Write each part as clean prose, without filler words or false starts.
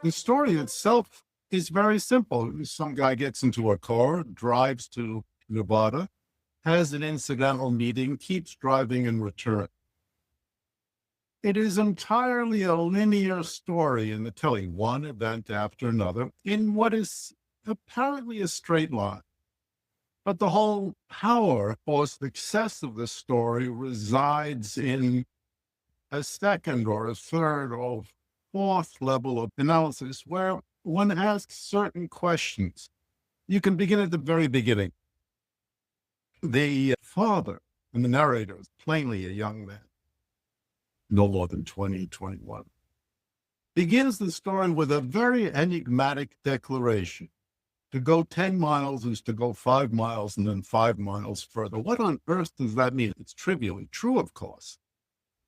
The story itself is very simple. Some guy gets into a car, drives to Nevada, has an incidental meeting, keeps driving and returns. It is entirely a linear story in the telling, one event after another, in what is apparently a straight line. But the whole power or success of the story resides in a second or a third or fourth level of analysis where one asks certain questions. You can begin at the very beginning. The father and the narrator is plainly a young man, no more than 20, 21, begins the story with a very enigmatic declaration. To go 10 miles is to go 5 miles and then 5 miles further. What on earth does that mean? It's trivially true, of course.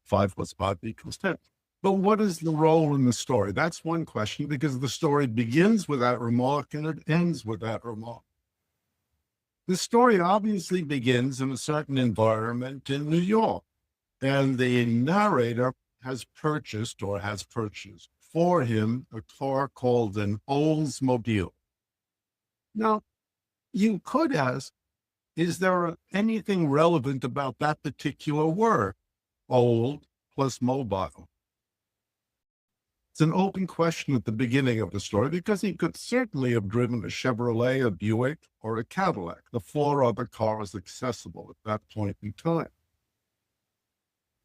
5 plus 5 equals 10. But what is the role in the story? That's one question, because the story begins with that remark and it ends with that remark. The story obviously begins in a certain environment in New York, and the narrator has purchased for him a car called an Oldsmobile. Now, you could ask, is there anything relevant about that particular word, old plus mobile? It's an open question at the beginning of the story because he could certainly have driven a Chevrolet, a Buick, or a Cadillac, the 4 other cars accessible at that point in time.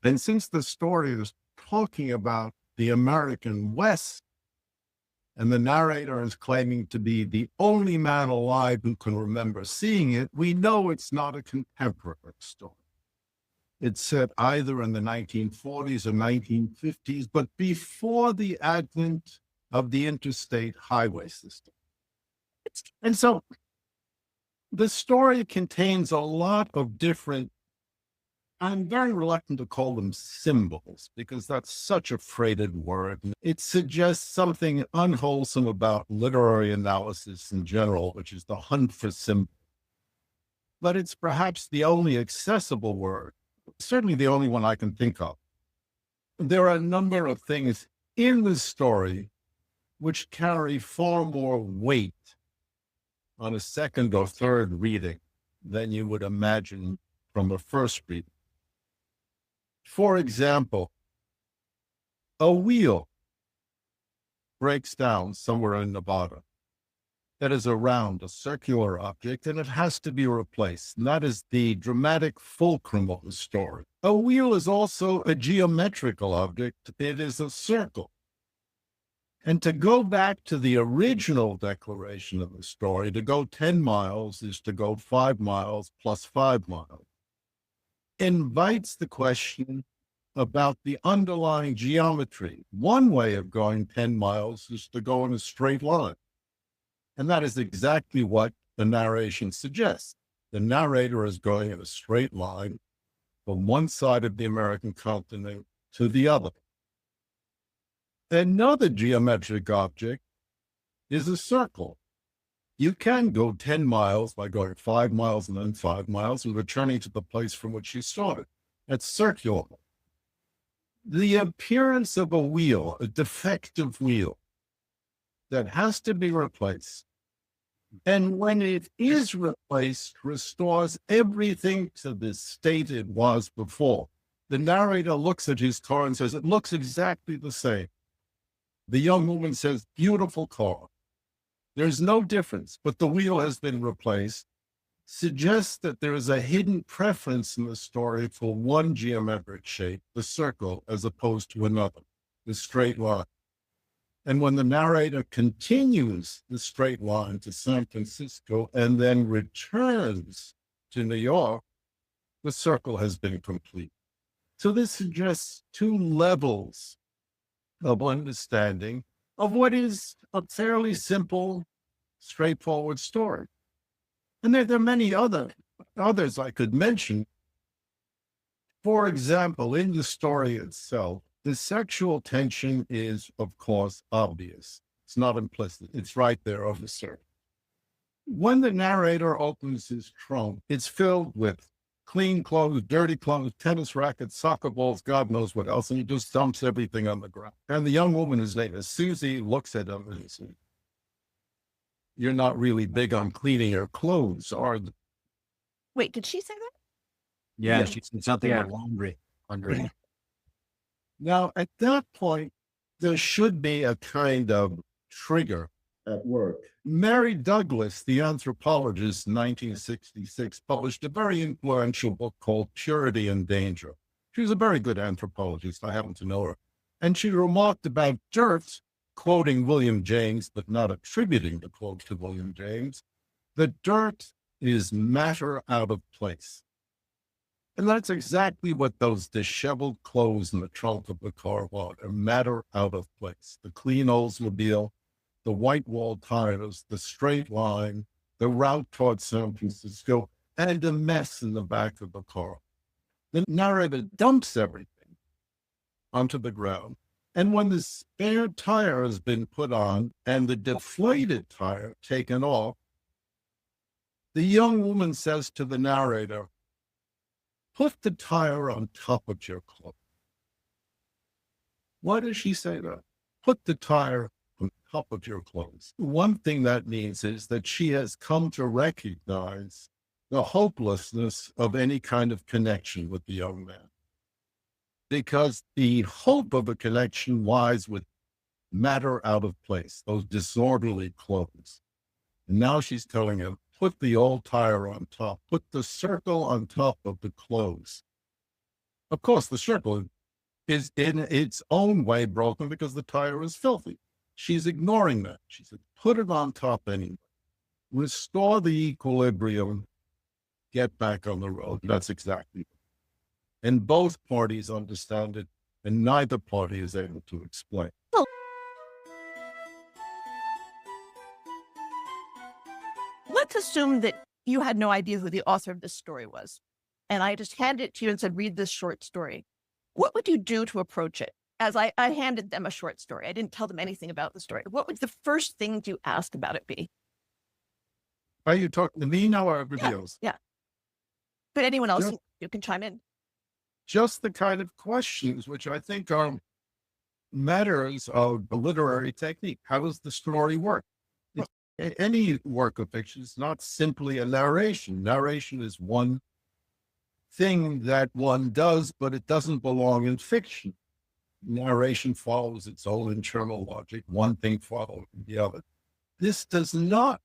And since the story is talking about the American West, and the narrator is claiming to be the only man alive who can remember seeing it, we know it's not a contemporary story. It's set either in the 1940s or 1950s, but before the advent of the interstate highway system. And so the story contains a lot of different, I'm very reluctant to call them symbols because that's such a freighted word. It suggests something unwholesome about literary analysis in general, which is the hunt for symbols. But it's perhaps the only accessible word, certainly the only one I can think of. There are a number of things in the story which carry far more weight on a second or third reading than you would imagine from a first reading. For example, a wheel breaks down somewhere in Nevada. That is a circular object, and it has to be replaced. And that is the dramatic fulcrum of the story. A wheel is also a geometrical object. It is a circle. And to go back to the original declaration of the story, to go 10 miles is to go 5 miles plus 5 miles. Invites the question about the underlying geometry. One way of going 10 miles is to go in a straight line. And that is exactly what the narration suggests. The narrator is going in a straight line from one side of the American continent to the other. Another geometric object is a circle. You can go 10 miles by going 5 miles and then 5 miles and returning to the place from which you started. That's circular. The appearance of a wheel, a defective wheel that has to be replaced, and when it is replaced, restores everything to the state it was before. The narrator looks at his car and says, it looks exactly the same. The young woman says, beautiful car. There's no difference, but the wheel has been replaced, suggests that there is a hidden preference in the story for one geometric shape, the circle, as opposed to another, the straight line. And when the narrator continues the straight line to San Francisco and then returns to New York, the circle has been complete. So this suggests 2 levels of understanding of what is a fairly simple, straightforward story. And there are many others I could mention. For example, in the story itself, the sexual tension is, of course, obvious. It's not implicit. It's right there on the surface. When the narrator opens his trunk, it's filled with clean clothes, dirty clothes, tennis rackets, soccer balls, God knows what else. And he just dumps everything on the ground. And the young woman, whose name is Susie, looks at him and says, "You're not really big on cleaning your clothes, are you?" Wait, did she say that? Yeah, Yeah. she said something about laundry. Now, at that point, there should be a kind of trigger at work. Mary Douglas, the anthropologist, in 1966, published a very influential book called Purity and Danger. She was a very good anthropologist. I happen to know her. And she remarked about dirt, quoting William James, but not attributing the quote to William James, that dirt is matter out of place. And that's exactly what those disheveled clothes in the trunk of the car were, a matter out of place. The clean Oldsmobile, the white wall tires, the straight line, the route towards San Francisco, and a mess in the back of the car. The narrator dumps everything onto the ground. And when the spare tire has been put on and the deflated tire taken off, the young woman says to the narrator, "Put the tire on top of your clothes." Why does she say that? Put the tire on top of your clothes. One thing that means is that she has come to recognize the hopelessness of any kind of connection with the young man. Because the hope of a connection lies with matter out of place, those disorderly clothes. And now she's telling him, put the old tire on top, put the circle on top of the clothes. Of course, the circle is in its own way broken because the tire is filthy. She's ignoring that. She said, put it on top anyway. Restore the equilibrium, get back on the road. That's exactly it. And both parties understand it, and neither party is able to explain. Let's assume that you had no idea who the author of this story was, and I just handed it to you and said, read this short story. What would you do to approach it? As I handed them a short story. I didn't tell them anything about the story. What would the first thing you ask about it be? Are you talking to me now or everybody else? Yeah. But anyone else, Just- you can chime in. Just the kind of questions which I think are matters of the literary technique. How does the story work? Any work of fiction is not simply a narration. Narration is one thing that one does, but it doesn't belong in fiction. Narration follows its own internal logic. One thing follows the other. This does not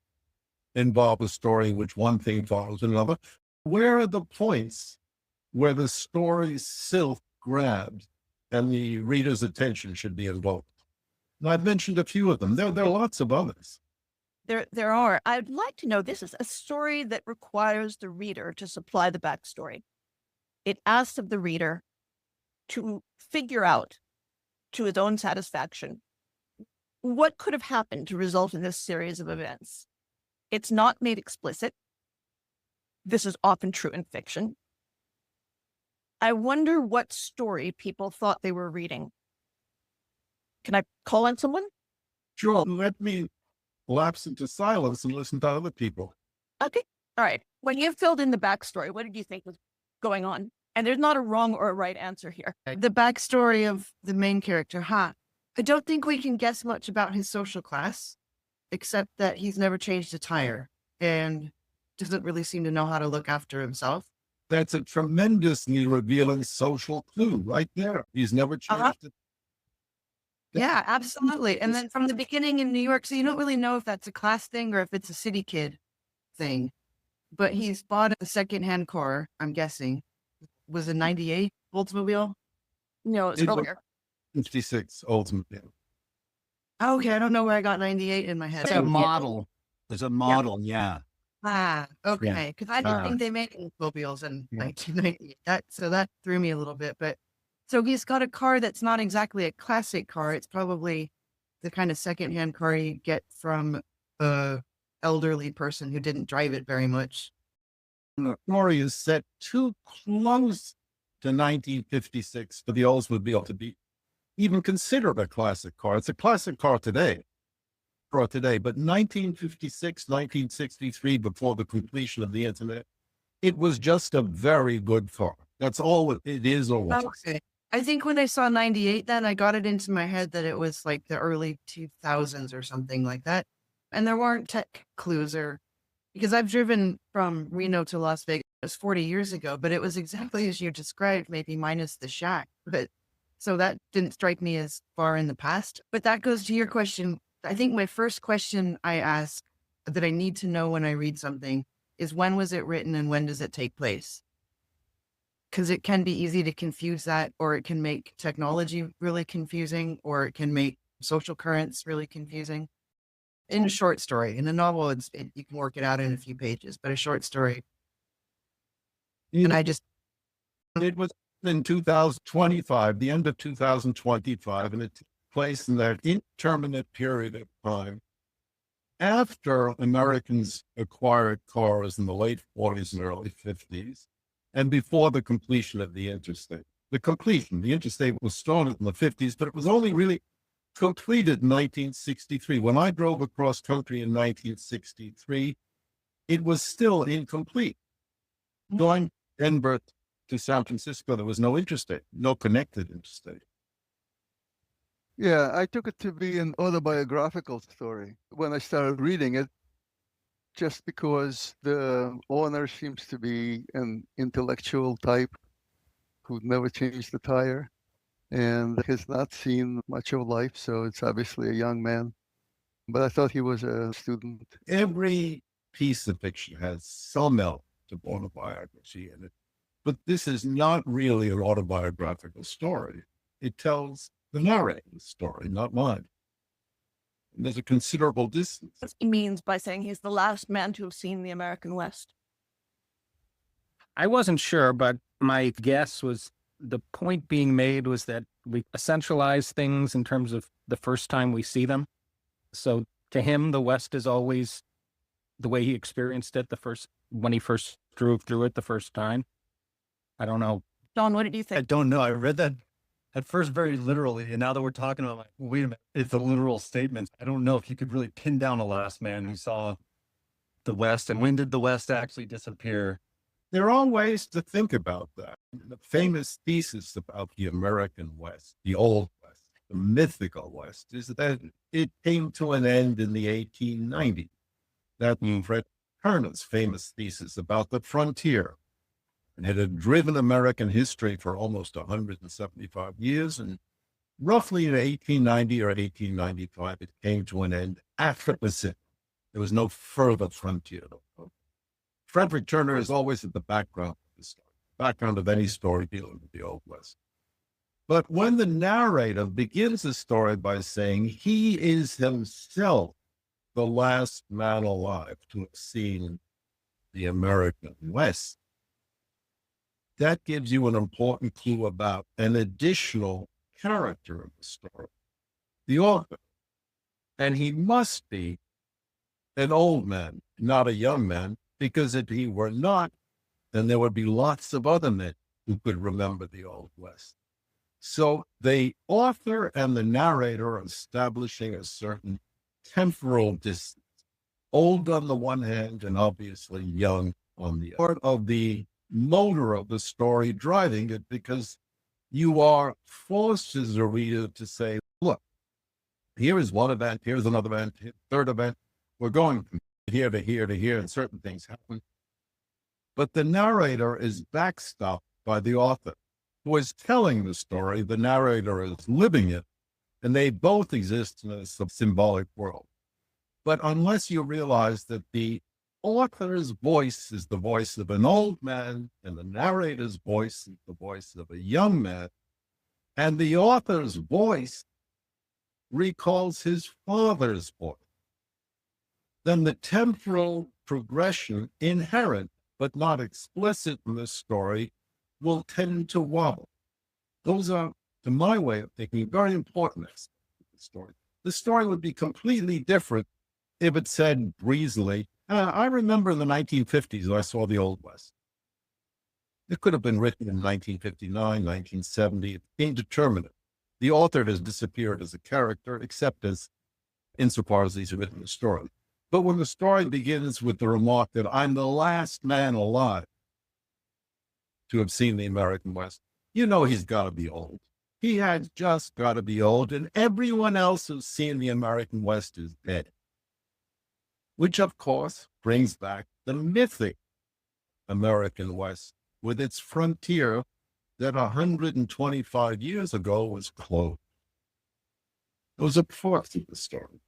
involve a story in which one thing follows another. Where are the points where the story's silk grabs and the reader's attention should be invoked? And I've mentioned a few of them. There are lots of others. There are. I'd like to know, this is a story that requires the reader to supply the backstory. It asks of the reader to figure out, to his own satisfaction, what could have happened to result in this series of events. It's not made explicit. This is often true in fiction. I wonder what story people thought they were reading. Can I call on someone? Sure, let me lapse into silence and listen to other people. Okay. All right. When you filled in the backstory, what did you think was going on? And there's not a wrong or a right answer here. The backstory of the main character, I don't think we can guess much about his social class, except that he's never changed a tire and doesn't really seem to know how to look after himself. That's a tremendously revealing social clue right there. He's never changed it. Yeah, absolutely. And then from the beginning in New York, so you don't really know if that's a class thing or if it's a city kid thing, but he's bought a secondhand car, I'm guessing. Was it 98 Oldsmobile? No, it's It was- earlier. 56 Oldsmobile. Okay, I don't know where I got 98 in my head. It's a model. There's a model, yeah. Okay. Because I didn't think they made Oldsmobiles in 1990. So that threw me a little bit. But so he's got a car that's not exactly a classic car. It's probably the kind of secondhand car you get from a elderly person who didn't drive it very much. The story is set too close to 1956 for the Oldsmobile to be even considered a classic car. It's a classic car today, but 1956, 1963, before the completion of the internet, It was just a very good car. That's all it is or was. Okay. I think when I saw 98, then I got it into my head that it was like the early 2000s or something like that. And there weren't tech clues because I've driven from Reno to Las Vegas 40 years ago, but it was exactly as you described, maybe minus the shack. But so that didn't strike me as far in the past. But that goes to your question. I think my first question I ask that I need to know when I read something is, when was it written and when does it take place? Because it can be easy to confuse that, or it can make technology really confusing, or it can make social currents really confusing. In a short story, in a novel, you can work it out in a few pages, but a short story. And it was in 2025, the end of 2025, and it took place in that indeterminate period of time after Americans acquired cars in the late 40s and early 50s, and before the completion of the interstate. The interstate was started in the 50s, but it was only really completed in 1963. When I drove across country in 1963, it was still incomplete. Going Denver to San Francisco, there was no interstate, no connected interstate. Yeah, I took it to be an autobiographical story when I started reading it, just because the owner seems to be an intellectual type who'd never changed the tire and has not seen much of life. So it's obviously a young man, but I thought he was a student. Every piece of fiction has some element of autobiography in it, but this is not really an autobiographical story. It tells the narrator's story, not mine. And there's a considerable distance. What he means by saying he's the last man to have seen the American West. I wasn't sure, but my guess was the point being made was that we essentialize things in terms of the first time we see them. So to him, the West is always the way he experienced it when he first drove through it the first time. I don't know. Don, what did you think? I don't know. I read that at first very literally, and now that we're talking about, like, wait a minute, it's a literal statement. I don't know if you could really pin down a last man who saw the West, and when did the West actually disappear? There are ways to think about that. The famous thesis about the American West, the Old West, the mythical West, is that it came to an end in the 1890s. That's Fred Turner's famous thesis about the frontier. And it had driven American history for almost 175 years. And roughly in 1890 or 1895, it came to an end after Pacific. There was no further frontier. Frederick Turner is always at the background of the story, background of any story dealing with the Old West. But when the narrator begins the story by saying he is himself the last man alive to have seen the American West, that gives you an important clue about an additional character of the story, the author. And he must be an old man, not a young man, because if he were not, then there would be lots of other men who could remember the Old West. So the author and the narrator are establishing a certain temporal distance, old on the one hand and obviously young on the other. Part of the motor of the story driving it, because you are forced as a reader to say, look, here is one event, here's another event, third event. We're going from here to here to here, and certain things happen. But the narrator is backstopped by the author who is telling the story. The narrator is living it, and they both exist in a symbolic world. But unless you realize that the author's voice is the voice of an old man, and the narrator's voice is the voice of a young man, and the author's voice recalls his father's voice, then the temporal progression inherent but not explicit in this story will tend to wobble. Those are, to my way of thinking, very important aspects of the story. The story would be completely different if it said breezily, I remember in the 1950s I saw the Old West. It could have been written in 1959, 1970, indeterminate. The author has disappeared as a character, except as insofar as he's written the story. But when the story begins with the remark that I'm the last man alive to have seen the American West, you know he's got to be old. He has just got to be old, and everyone else who's seen the American West is dead. Which, of course, brings back the mythic American West with its frontier that 125 years ago was closed. It was a part of the story.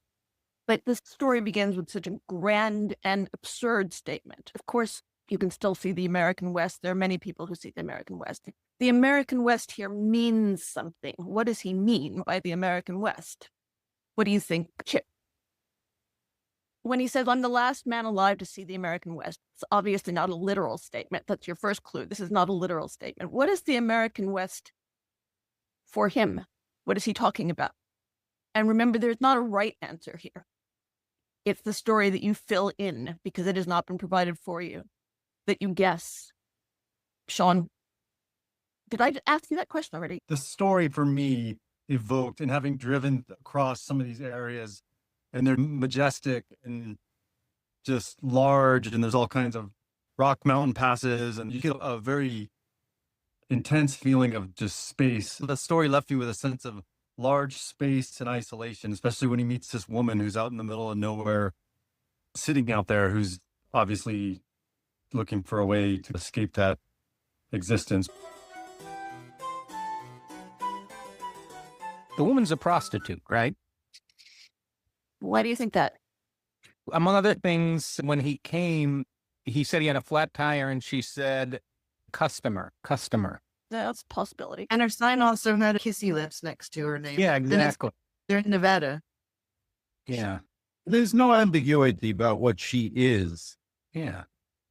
But this story begins with such a grand and absurd statement. Of course, you can still see the American West. There are many people who see the American West. The American West here means something. What does he mean by the American West? What do you think, Chip? When he says, I'm the last man alive to see the American West, it's obviously not a literal statement. That's your first clue. This is not a literal statement. What is the American West for him? What is he talking about? And remember, there's not a right answer here. It's the story that you fill in because it has not been provided for you, that you guess. Sean, did I ask you that question already? The story for me evoked, and having driven across some of these areas, and they're majestic and just large, and there's all kinds of rock mountain passes, and you get a very intense feeling of just space. The story left me with a sense of large space and isolation, especially when he meets this woman who's out in the middle of nowhere, sitting out there, who's obviously looking for a way to escape that existence. The woman's a prostitute, right? Why do you think that? Among other things, when he came, he said he had a flat tire, and she said, customer. That's a possibility. And her sign also had kissy lips next to her name. Yeah, And it's- exactly. They're in Nevada. Yeah, There's no ambiguity about what she is. yeah.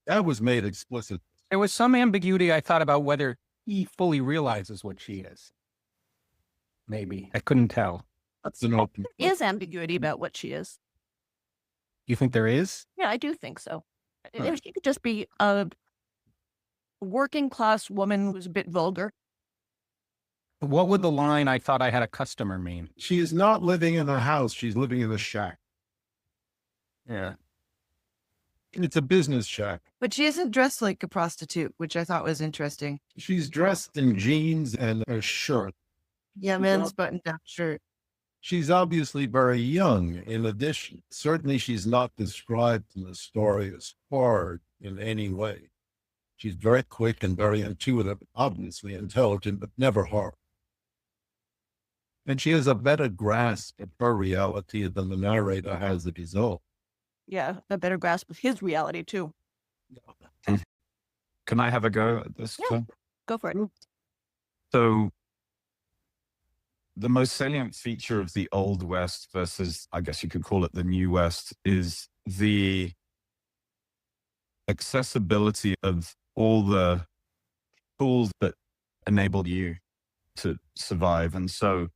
That was made explicit. There was some ambiguity, I thought, about whether he fully realizes what she is. Maybe. I couldn't tell. That's an open. There is ambiguity about what she is. You think there is? Yeah, I do think so. She could just be a working class woman who's a bit vulgar. What would the line, I thought I had a customer, mean? She is not living in a house. She's living in a shack. Yeah. It's a business shack. But she isn't dressed like a prostitute, which I thought was interesting. She's dressed in jeans and a shirt. Yeah, men's button-down shirt. She's obviously very young. In addition, certainly she's not described in the story as hard in any way. She's very quick and very intuitive, obviously intelligent, but never hard. And she has a better grasp of her reality than the narrator has of his own. Yeah, a better grasp of his reality, too. Can I have a go at this? Yeah. Go for it. So the most salient feature of the Old West versus, I guess you could call it the New West, is the accessibility of all the tools that enable you to survive. And so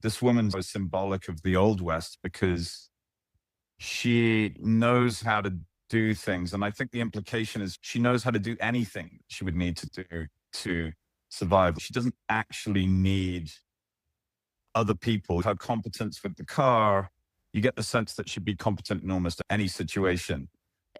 this woman was symbolic of the Old West because she knows how to do things. And I think the implication is she knows how to do anything she would need to do to survive. She doesn't actually need other people. Her competence with the car, you get the sense that she'd be competent in almost any situation.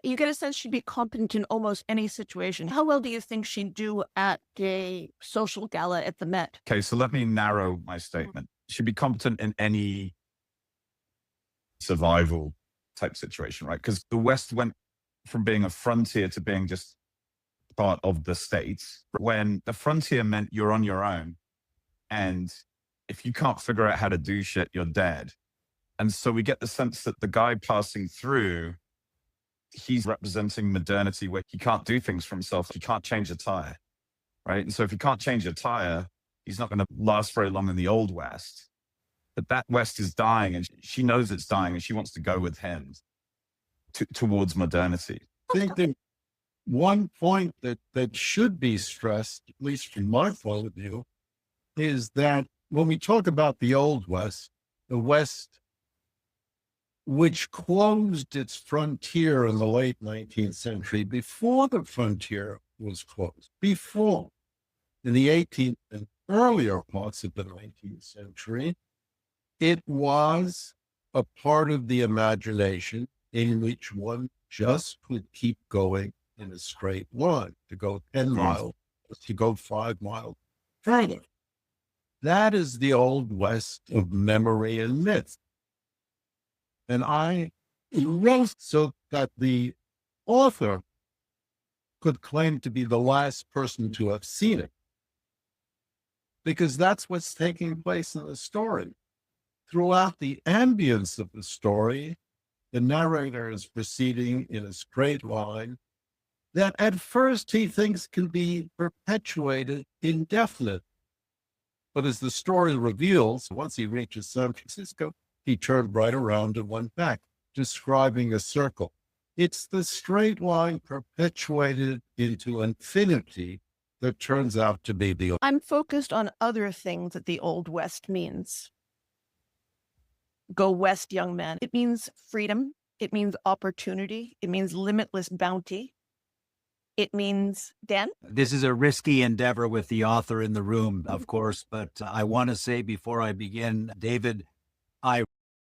You get a sense she'd be competent in almost any situation. How well do you think she'd do at a social gala at the Met? Okay, so let me narrow my statement. She'd be competent in any survival type situation, right? Because the West went from being a frontier to being just part of the States. When the frontier meant you're on your own, and if you can't figure out how to do shit, you're dead. And so we get the sense that the guy passing through, he's representing modernity where he can't do things for himself. He can't change a tire, right? And so if he can't change a tire, he's not going to last very long in the Old West. But that West is dying, and she knows it's dying, and she wants to go with him towards modernity. I think that one point that should be stressed, at least from my point of view, is that when we talk about the Old West, the West, which closed its frontier in the late 19th century, before the frontier was closed, before, in the 18th and earlier parts of the 19th century, it was a part of the imagination in which one just could keep going in a straight line. To go 10 miles, to go 5 miles further. That is the old West of memory and myth. And I wrote so that the author could claim to be the last person to have seen it, because that's what's taking place in the story. Throughout the ambience of the story, the narrator is proceeding in a straight line that at first he thinks can be perpetuated indefinite. But as the story reveals, once he reaches San Francisco, he turned right around and went back, describing a circle. It's the straight line perpetuated into infinity that turns out to be the... I'm focused on other things that the Old West means. Go west, young man. It means freedom. It means opportunity. It means limitless bounty. It means, Dan? This is a risky endeavor with the author in the room, of course, but I want to say before I begin, David, I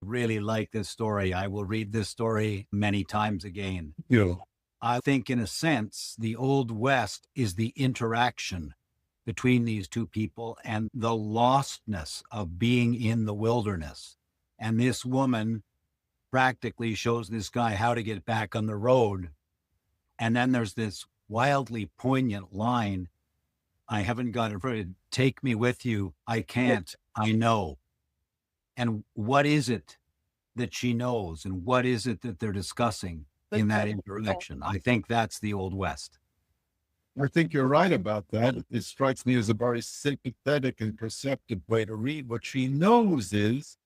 really like this story. I will read this story many times again. Yeah. I think, in a sense, the Old West is the interaction between these two people and the lostness of being in the wilderness. And this woman practically shows this guy how to get back on the road. And then there's this wildly poignant line. I haven't got it for take me with you. I can't. I know. And what is it that she knows? And what is it that they're discussing in that interaction? I think that's the Old West. I think you're right about that. It strikes me as a very sympathetic and perceptive way to read. What she knows is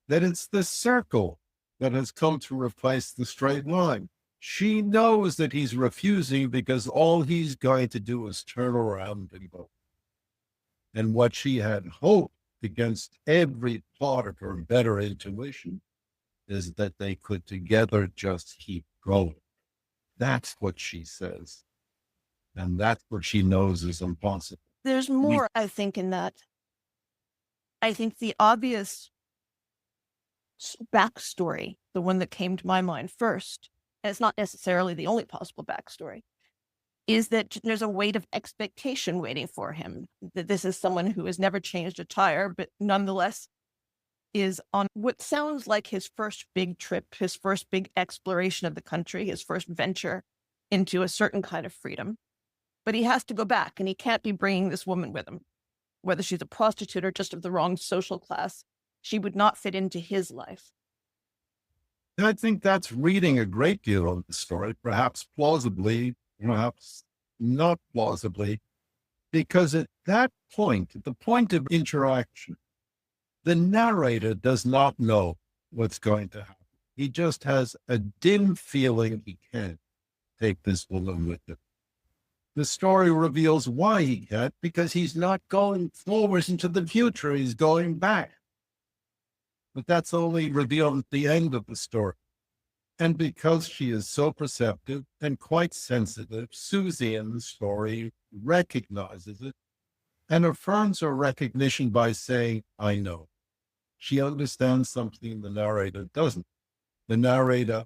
that it's the circle that has come to replace the straight line. She knows that he's refusing because all he's going to do is turn around and go. And what she had hoped against every part of her better intuition is that they could together just keep going. That's what she says. And that's what she knows is impossible. There's more, I think, in that. I think the obvious backstory, the one that came to my mind first, and it's not necessarily the only possible backstory, is that there's a weight of expectation waiting for him. That this is someone who has never changed a tire, but nonetheless is on what sounds like his first big trip, his first big exploration of the country, his first venture into a certain kind of freedom. But he has to go back, and he can't be bringing this woman with him. Whether she's a prostitute or just of the wrong social class, she would not fit into his life. And I think that's reading a great deal of the story, perhaps plausibly, perhaps not plausibly, because at that point, at the point of interaction, the narrator does not know what's going to happen. He just has a dim feeling he can't take this woman with him. The story reveals why he can't, because he's not going forwards into the future, he's going back. But that's only revealed at the end of the story. And because she is so perceptive and quite sensitive, Susie in the story recognizes it and affirms her recognition by saying, I know. She understands something the narrator doesn't. The narrator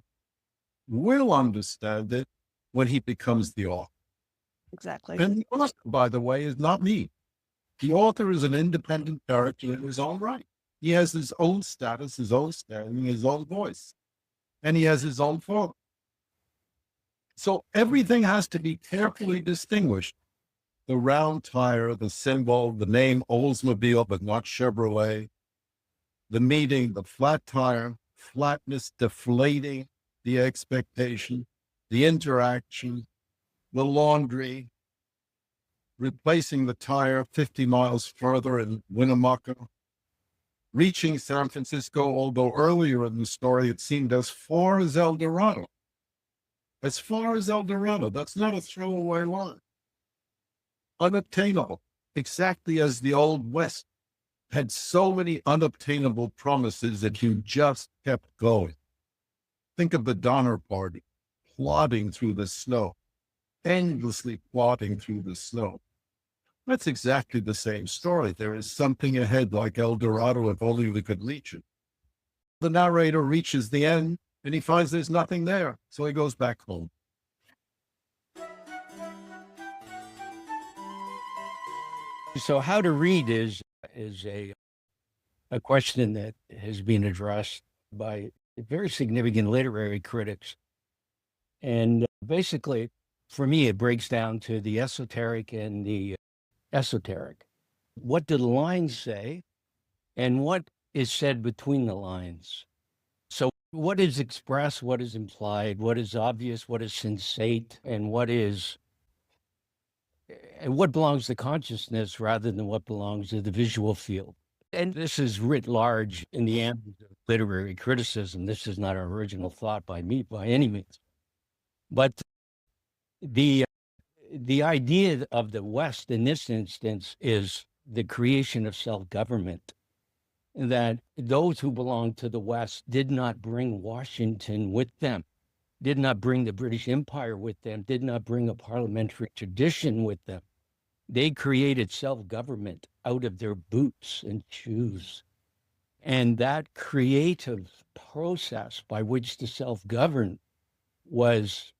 will understand it when he becomes the author. Exactly. And the author, by the way, is not me. The author is an independent character in his own right. He has his own status, his own standing, his own voice, and he has his own form. So everything has to be carefully distinguished. The round tire, the symbol, the name Oldsmobile, but not Chevrolet, the meeting, the flat tire, flatness deflating the expectation, the interaction, the laundry, replacing the tire 50 miles further in Winnemucca, reaching San Francisco, although earlier in the story it seemed as far as El Dorado. As far as El Dorado, that's not a throwaway line. Unobtainable, exactly as the Old West had so many unobtainable promises that you just kept going. Think of the Donner Party, plodding through the snow, endlessly plodding through the snow. That's exactly the same story. There is something ahead like El Dorado, if only we could reach it. The narrator reaches the end and he finds there's nothing there, so he goes back home. So how to read is a question that has been addressed by very significant literary critics. And basically, for me, it breaks down to the esoteric and the esoteric. What do the lines say? And what is said between the lines? So what is expressed, what is implied, what is obvious, what is sensate, and what belongs to consciousness rather than what belongs to the visual field. And this is writ large in the ambit of literary criticism. This is not an original thought by me by any means. But the idea of the West in this instance is the creation of self-government, that those who belong to the West did not bring Washington with them, did not bring the British Empire with them, did not bring a parliamentary tradition with them. They created self-government out of their boots and shoes. And that creative process by which to self-govern was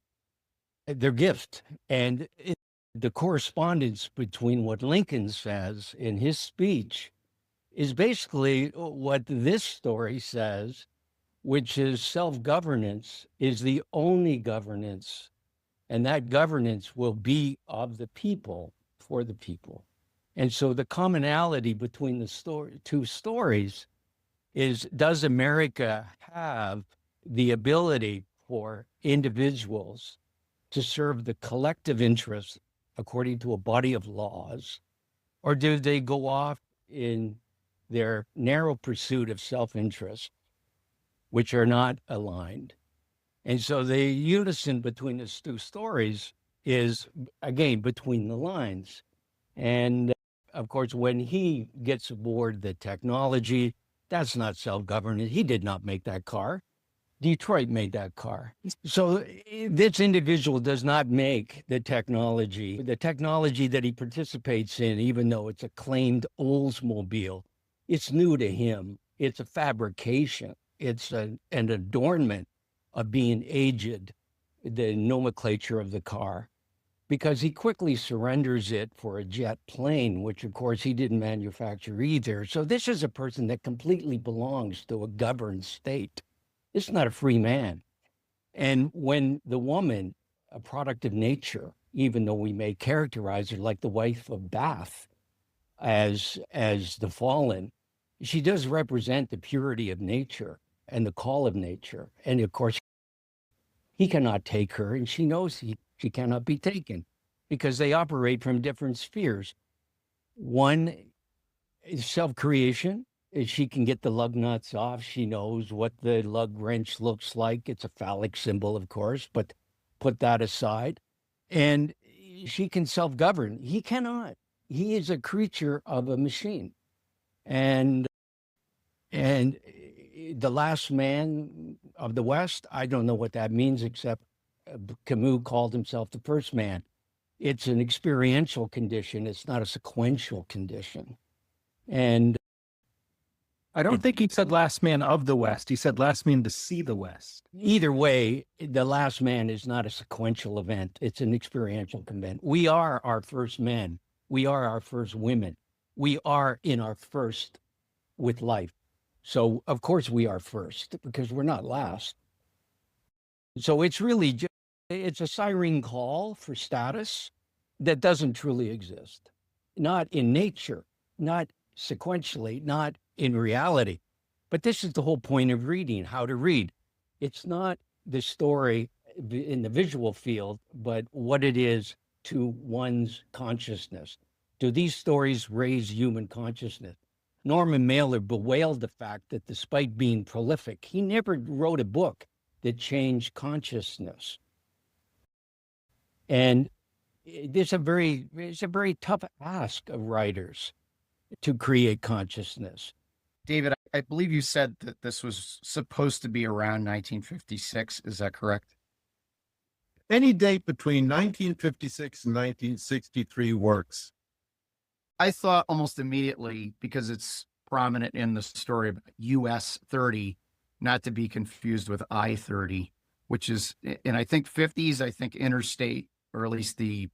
their gift. And the correspondence between what Lincoln says in his speech is basically what this story says, which is self-governance is the only governance, and that governance will be of the people for the people. And so the commonality between the two stories is, does America have the ability for individuals to serve the collective interest according to a body of laws, or do they go off in their narrow pursuit of self-interest, which are not aligned? And so the unison between these two stories is, again, between the lines. And of course, when he gets aboard the technology, that's not self-governance. He did not make that car. Detroit made that car. So this individual does not make the technology that he participates in, even though it's a claimed Oldsmobile, it's new to him. It's a fabrication. It's an adornment of being aged, the nomenclature of the car, because he quickly surrenders it for a jet plane, which of course he didn't manufacture either. So this is a person that completely belongs to a governed state. It's not a free man. And when the woman, a product of nature, even though we may characterize her like the wife of Bath as the fallen, she does represent the purity of nature and the call of nature. And of course, he cannot take her, and she knows she cannot be taken because they operate from different spheres. One is self-creation. She can get the lug nuts off. She knows what the lug wrench looks like. It's a phallic symbol, of course, but put that aside. And she can self-govern. He cannot. He is a creature of a machine. And the last man of the West, I don't know what that means, except Camus called himself the first man. It's an experiential condition. It's not a sequential condition. And I don't think he said last man of the West. He said last man to see the West. Either way, the last man is not a sequential event. It's an experiential event. We are our first men. We are our first women. We are in our first with life. So, of course, we are first because we're not last. So it's really just, it's a siren call for status that doesn't truly exist. Not in nature, not sequentially, not in reality. But this is the whole point of reading, how to read. It's not the story in the visual field, but what it is to one's consciousness. Do these stories raise human consciousness? Norman Mailer bewailed the fact that despite being prolific, he never wrote a book that changed consciousness. And it's a very tough ask of writers to create consciousness. David, I believe you said that this was supposed to be around 1956. Is that correct? Any date between 1956 and 1963 works. I thought almost immediately, because it's prominent in the story of US 30, not to be confused with I-30, which is, and I think 50s, I think interstate, or at least the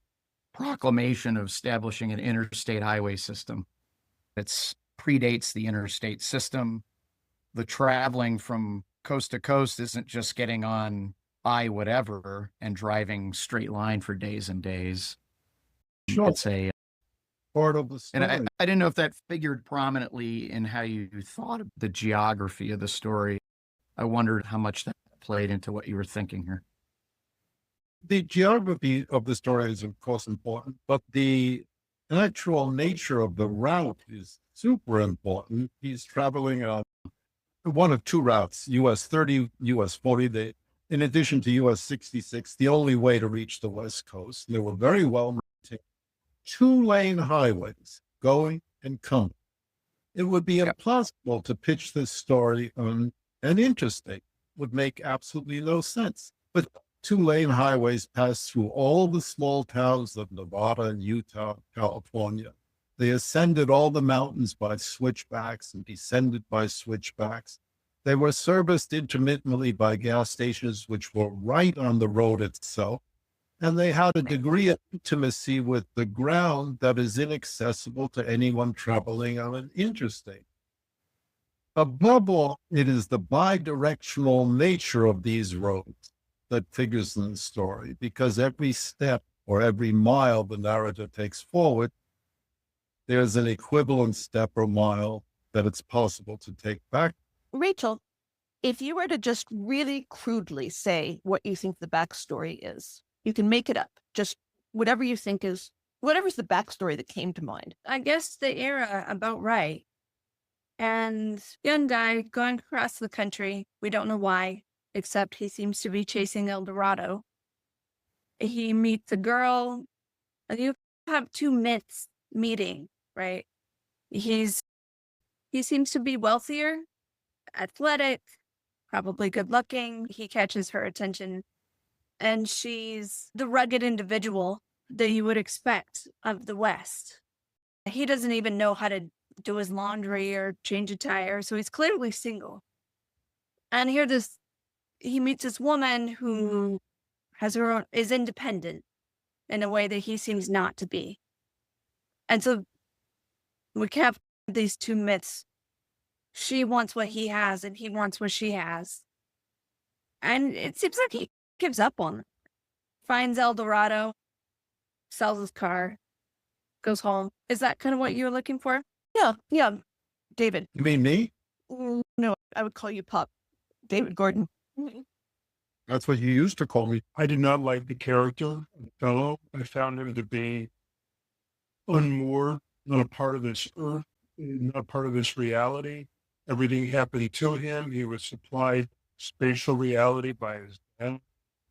proclamation of establishing an interstate highway system that predates the interstate system. The traveling from coast to coast isn't just getting on I whatever and driving straight line for days and days. Sure. It's a Part of the story. and I didn't know if that figured prominently in how you thought of the geography of the story. I wondered how much that played into what you were thinking here. The geography of the story is, of course, important, but the actual nature of the route is super important. He's traveling on one of two routes, US 30, US 40. In addition to US 66, the only way to reach the West Coast. They were very well maintained. 2-lane highways going and coming. It would be impossible to pitch this story on an interstate. Would make absolutely no sense. But 2-lane highways pass through all the small towns of Nevada and Utah, California. They ascended all the mountains by switchbacks and descended by switchbacks. They were serviced intermittently by gas stations, which were right on the road itself. And they had a degree of intimacy with the ground that is inaccessible to anyone traveling on an interstate. Above all, it is the bidirectional nature of these roads that figures in the story, because every step or every mile the narrator takes forward, there's an equivalent step or mile that it's possible to take back. Rachel, if you were to just really crudely say what you think the backstory is, you can make it up. Just whatever you think is, whatever's the backstory that came to mind. I guess the era about right. And young guy going across the country. We don't know why, except he seems to be chasing El Dorado. He meets a girl. And you have two myths meeting, right? He seems to be wealthier, athletic, probably good looking. He catches her attention. And she's the rugged individual that you would expect of the West. He doesn't even know how to do his laundry or change a tire, so he's clearly single. And he meets this woman who has her own, is independent in a way that he seems not to be. And so we have these two myths. She wants what he has, and he wants what she has. And it seems like he gives up on it. Finds El Dorado, sells his car, goes home. Is that kind of what you were looking for? Yeah. David. You mean me? No, I would call you Pup. David Gordon. That's what you used to call me. I did not like the character of the fellow. I found him to be unmoored, not a part of this earth, not part of this reality. Everything happened to him. He was supplied spatial reality by his dad.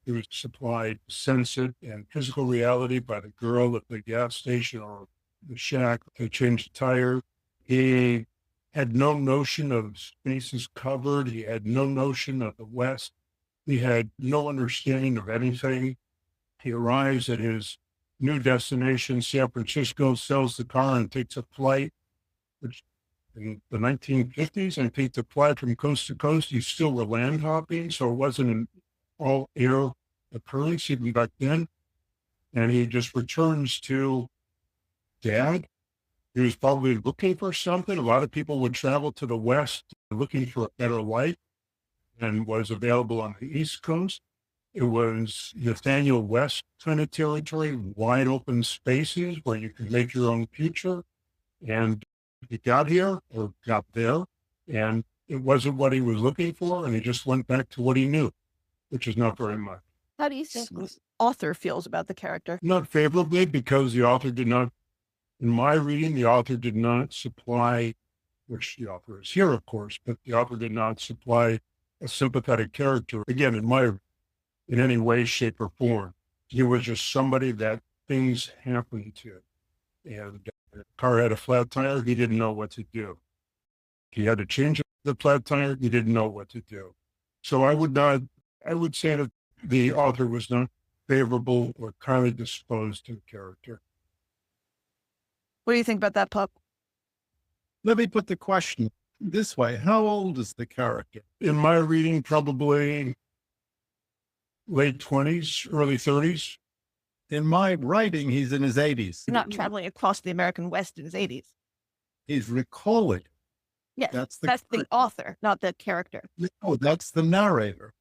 He was supplied sensate and physical reality by the girl at the gas station or the shack to change the tire. He had no notion of spaces covered. He had no notion of the West. He had no understanding of anything. He arrives at his new destination, San Francisco, sells the car and takes a flight, which in the 1950s, I think the flight from coast to coast, you still were land hopping, so it wasn't an all air occurrence even back then. And he just returns to Dad. He was probably looking for something. A lot of people would travel to the West looking for a better life and was available on the East Coast. It was Nathaniel West kind of territory, wide open spaces where you could make your own future. And he got here or got there, and it wasn't what he was looking for, and he just went back to what he knew, which is not very much. How do you think the author feels about the character? Not favorably, because the author did not, in my reading, the author did not supply, which the author is here, of course, but the author did not supply a sympathetic character, again, in any way, shape, or form. He was just somebody that things happened to. And the car had a flat tire, he didn't know what to do. He had to change the flat tire, he didn't know what to do. So I would say that the author was not favorable or kindly disposed to the character. What do you think about that, Pup? Let me put the question this way. How old is the character? In my reading, probably late 20s, early 30s. In my writing, he's in his 80s. Not traveling across the American West in his 80s. He's recalling. Yes, That's that's the author, not the character. No, that's the narrator.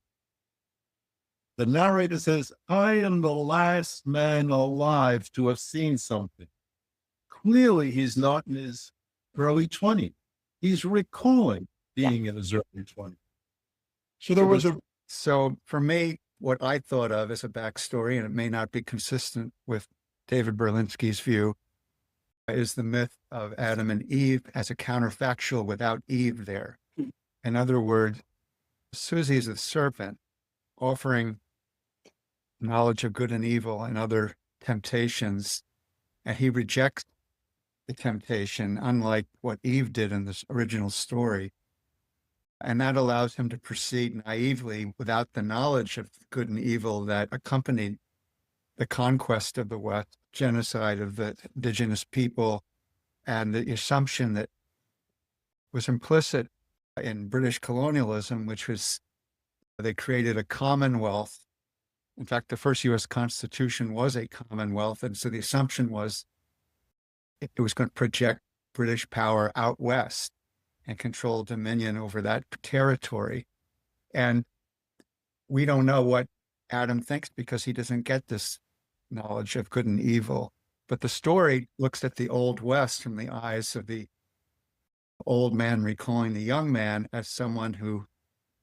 The narrator says, I am the last man alive to have seen something. Clearly, he's not in his early 20s. He's recalling being in his early 20s. So there was a So for me, what I thought of as a backstory, and it may not be consistent with David Berlinski's view, is the myth of Adam and Eve as a counterfactual without Eve there. In other words, Susie is a serpent offering knowledge of good and evil and other temptations, and he rejects the temptation, unlike what Eve did in this original story. And that allows him to proceed naively without the knowledge of good and evil that accompanied the conquest of the West, genocide of the indigenous people, and the assumption that was implicit in British colonialism, which was they created a commonwealth. In fact, the first U.S. Constitution was a commonwealth. And so the assumption was it was going to project British power out west and control dominion over that territory. And we don't know what Adam thinks because he doesn't get this knowledge of good and evil. But the story looks at the Old West from the eyes of the old man recalling the young man as someone who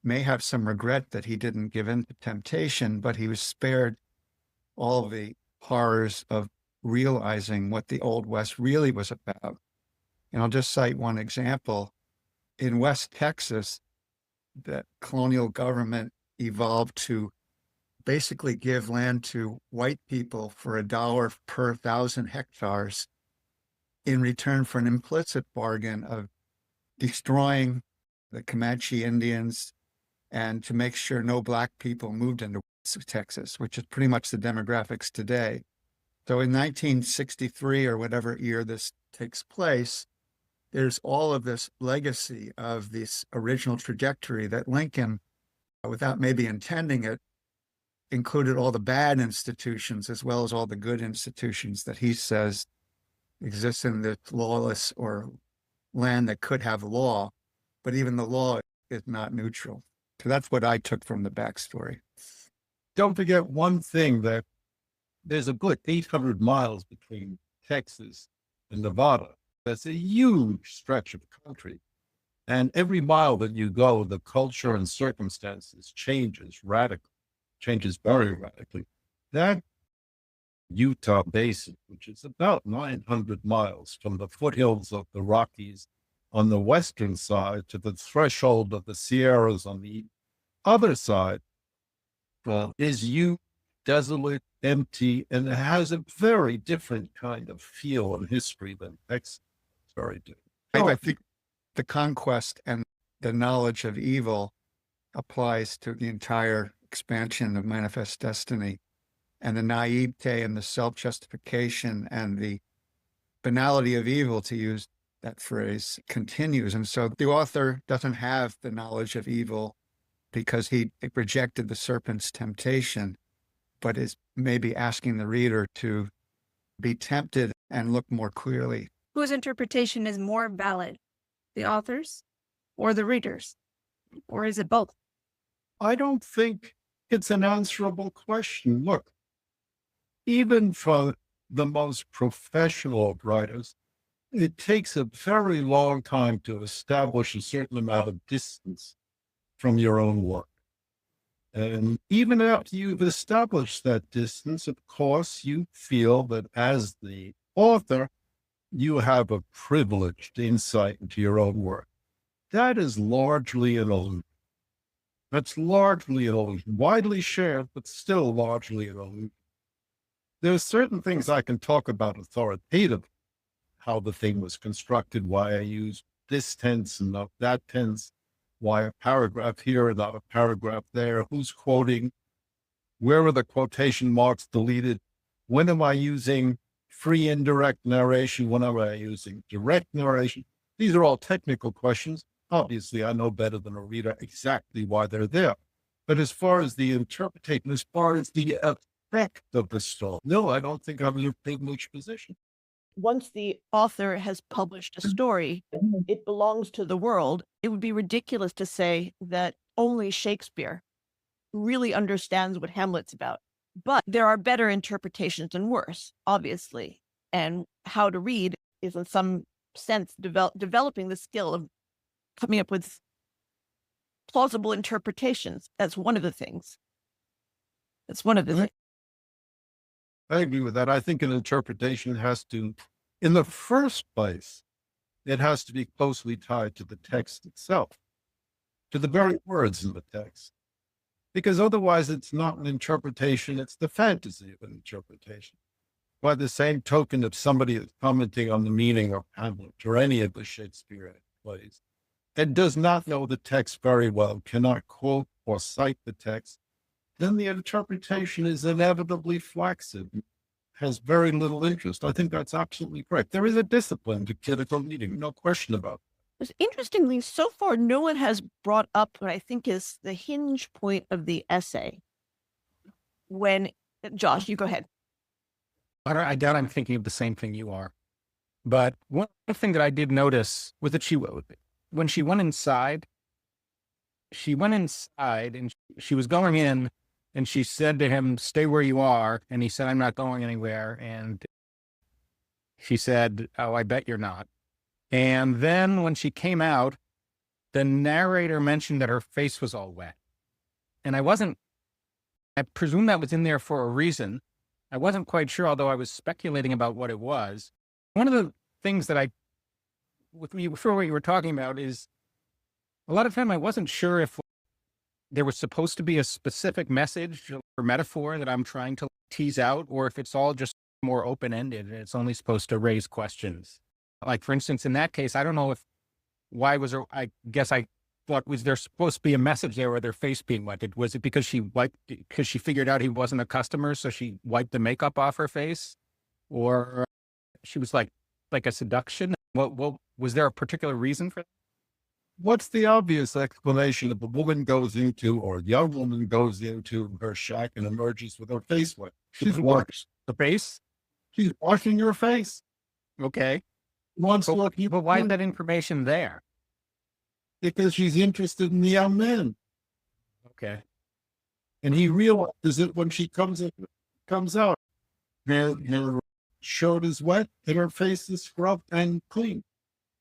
may have some regret that he didn't give in to temptation, but he was spared all the horrors of realizing what the Old West really was about. And I'll just cite one example. In West Texas, the colonial government evolved to basically give land to white people for $1 per 1,000 hectares in return for an implicit bargain of destroying the Comanche Indians and to make sure no black people moved into Texas, which is pretty much the demographics today. So in 1963 or whatever year this takes place, there's all of this legacy of this original trajectory that Lincoln, without maybe intending it, included all the bad institutions as well as all the good institutions that he says exist in the lawless or land that could have law, but even the law is not neutral. So that's what I took from the backstory. Don't forget one thing, that there's a good 800 miles between Texas and Nevada. That's a huge stretch of country. And every mile that you go, the culture and circumstances changes very radically. That Utah Basin, which is about 900 miles from the foothills of the Rockies on the western side to the threshold of the Sierras on the other side, is desolate, empty, and it has a very different kind of feel and history than Texas. It's very different. I think the conquest and the knowledge of evil applies to the entire expansion of Manifest Destiny, and the naivete and the self-justification and the banality of evil, to use that phrase, continues. And so the author doesn't have the knowledge of evil because he rejected the serpent's temptation, but is maybe asking the reader to be tempted and look more clearly. Whose interpretation is more valid, the author's or the reader's? Or is it both? I don't think it's an answerable question. Look, even for the most professional of writers, it takes a very long time to establish a certain amount of distance from your own work. And even after you've established that distance, of course, you feel that as the author, you have a privileged insight into your own work. That is largely an illusion. That's largely an illusion, widely shared, but still largely an illusion. There are certain things I can talk about authoritatively, how the thing was constructed, why I used this tense and not that tense, why a paragraph here and not a paragraph there, who's quoting, where are the quotation marks deleted, when am I using free indirect narration, when am I using direct narration? These are all technical questions. Obviously, I know better than a reader exactly why they're there. But as far as the interpretation, as far as the effect of the story. No, I don't think I'm in a privileged position. Once the author has published a story, it belongs to the world. It would be ridiculous to say that only Shakespeare really understands what Hamlet's about. But there are better interpretations and worse, obviously. And how to read is in some sense developing the skill of coming up with plausible interpretations. That's one of the things. That's one of the things. I agree with that. I think an interpretation has to, in the first place, it has to be closely tied to the text itself, to the very words in the text. Because otherwise it's not an interpretation, it's the fantasy of an interpretation. By the same token, if somebody is commenting on the meaning of Hamlet or any of the Shakespearean plays and does not know the text very well, cannot quote or cite the text, then the interpretation is inevitably flaccid, has very little interest. I think that's absolutely correct. There is a discipline to critical reading, no question about it. Interestingly, so far, no one has brought up what I think is the hinge point of the essay. When, Josh, you go ahead. I doubt I'm thinking of the same thing you are. But one thing that I did notice was that when she went inside and she was going in and she said to him, "Stay where you are." And he said, "I'm not going anywhere." And she said, "Oh, I bet you're not." And then when she came out, the narrator mentioned that her face was all wet. And I presume that was in there for a reason. I wasn't quite sure, although I was speculating about what it was. One of the things that for what you were talking about is a lot of time I wasn't sure if there was supposed to be a specific message or metaphor that I'm trying to tease out, or if it's all just more open-ended and it's only supposed to raise questions. Like, for instance, in that case, I don't know I guess I thought, was there supposed to be a message there with their face being wet? Was it because she figured out he wasn't a customer, so she wiped the makeup off her face? Or she was like a seduction? What was there a particular reason for that? What's the obvious explanation if a woman goes into, or a young woman goes into her shack and emerges with her face wet? She's washing the face? She's washing her face. Okay. But why is that information there? Because she's interested in the young man. Okay. And he realizes it when she comes out. Her shirt is wet and her face is scrubbed and clean,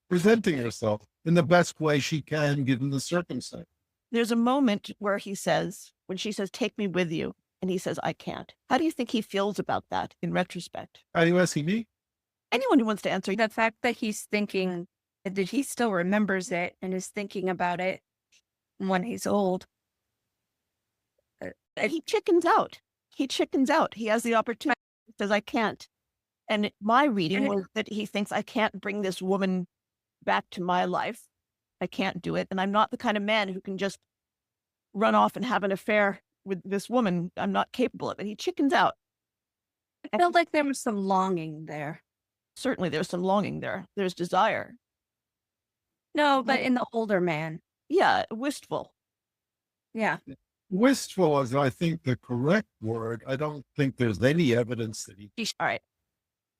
presenting herself in the best way she can given the circumstance. There's a moment where he says, when she says, "Take me with you," and he says, "I can't." How do you think he feels about that in retrospect? Are you asking me? Anyone who wants to answer. The fact that he's thinking that he still remembers it and is thinking about it when he's old. He chickens out. He has the opportunity. He says, "I can't." And my reading was that he thinks, "I can't bring this woman back to my life. I can't do it. And I'm not the kind of man who can just run off and have an affair with this woman. I'm not capable of it." He chickens out. I felt like there was some longing there. Certainly there's some longing there. There's desire. No, but in the older man. Yeah, wistful. Yeah. Wistful is, I think, the correct word. I don't think there's any evidence that all right.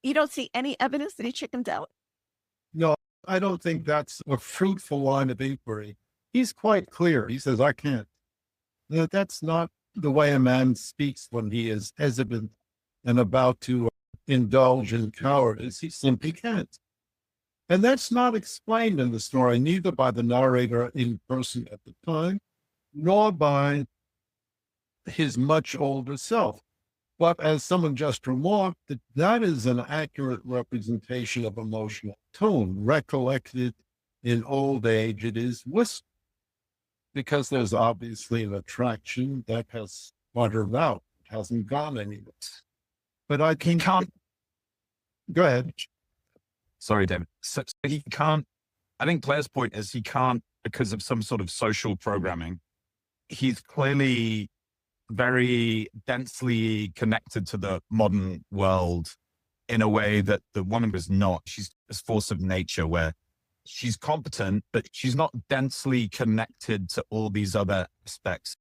You don't see any evidence that he chickens out? No, I don't think that's a fruitful line of inquiry. He's quite clear. He says, "I can't." No, that's not the way a man speaks when he is hesitant and about to indulge in cowardice. He simply can't. And that's not explained in the story, neither by the narrator in person at the time, nor by his much older self. But as someone just remarked, that is an accurate representation of emotional tone. Recollected in old age, it is wistful, because there's obviously an attraction that has fluttered out, it hasn't gone anywhere. But I can't. Go ahead. Sorry, David. So he can't, I think Claire's point is he can't, because of some sort of social programming. He's clearly very densely connected to the modern world in a way that the woman was not. She's a force of nature where she's competent, but she's not densely connected to all these other aspects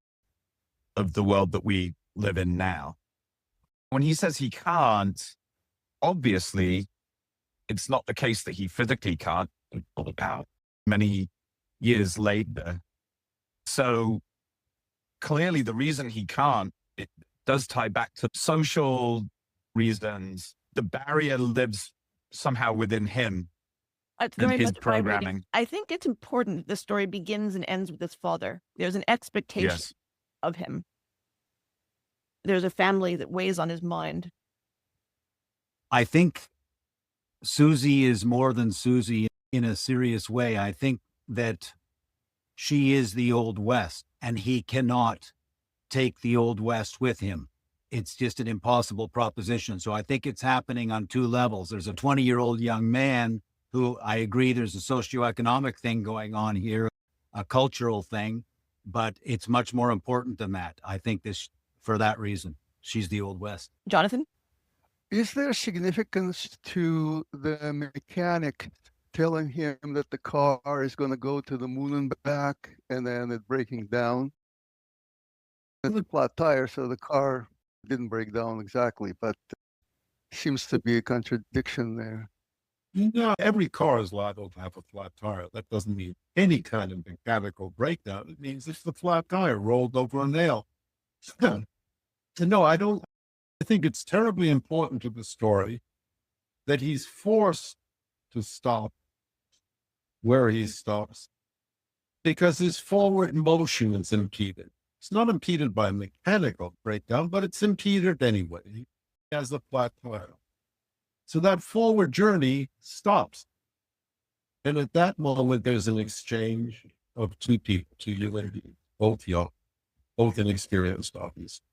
of the world that we live in now. When he says he can't, obviously, it's not the case that he physically can't, about many years later. So clearly the reason he can't, it does tie back to social reasons. The barrier lives somehow within him It's and very his much my reading. programming. I think it's important that the story begins and ends with his father. There's an expectation Yes. of him. There's a family that weighs on his mind. I think Susie is more than Susie in a serious way. I think that she is the Old West, and he cannot take the Old West with him. It's just an impossible proposition. So I think it's happening on two levels. There's a 20-year-old young man who, I agree, there's a socioeconomic thing going on here, a cultural thing, but it's much more important than that. I think this, for that reason, she's the Old West. Jonathan? Is there significance to the mechanic telling him that the car is going to go to the moon and back and then it breaking down? It's a flat tire, so the car didn't break down exactly, but seems to be a contradiction there. No, every car is liable to have a flat tire. That doesn't mean any kind of mechanical breakdown. It means it's the flat tire rolled over a nail. No, I don't. I think it's terribly important to the story that he's forced to stop where he stops because his forward motion is impeded. It's not impeded by mechanical breakdown, but it's impeded anyway. He has a flat tire. So that forward journey stops. And at that moment, there's an exchange of two people, two human beings, both young, both inexperienced, obviously,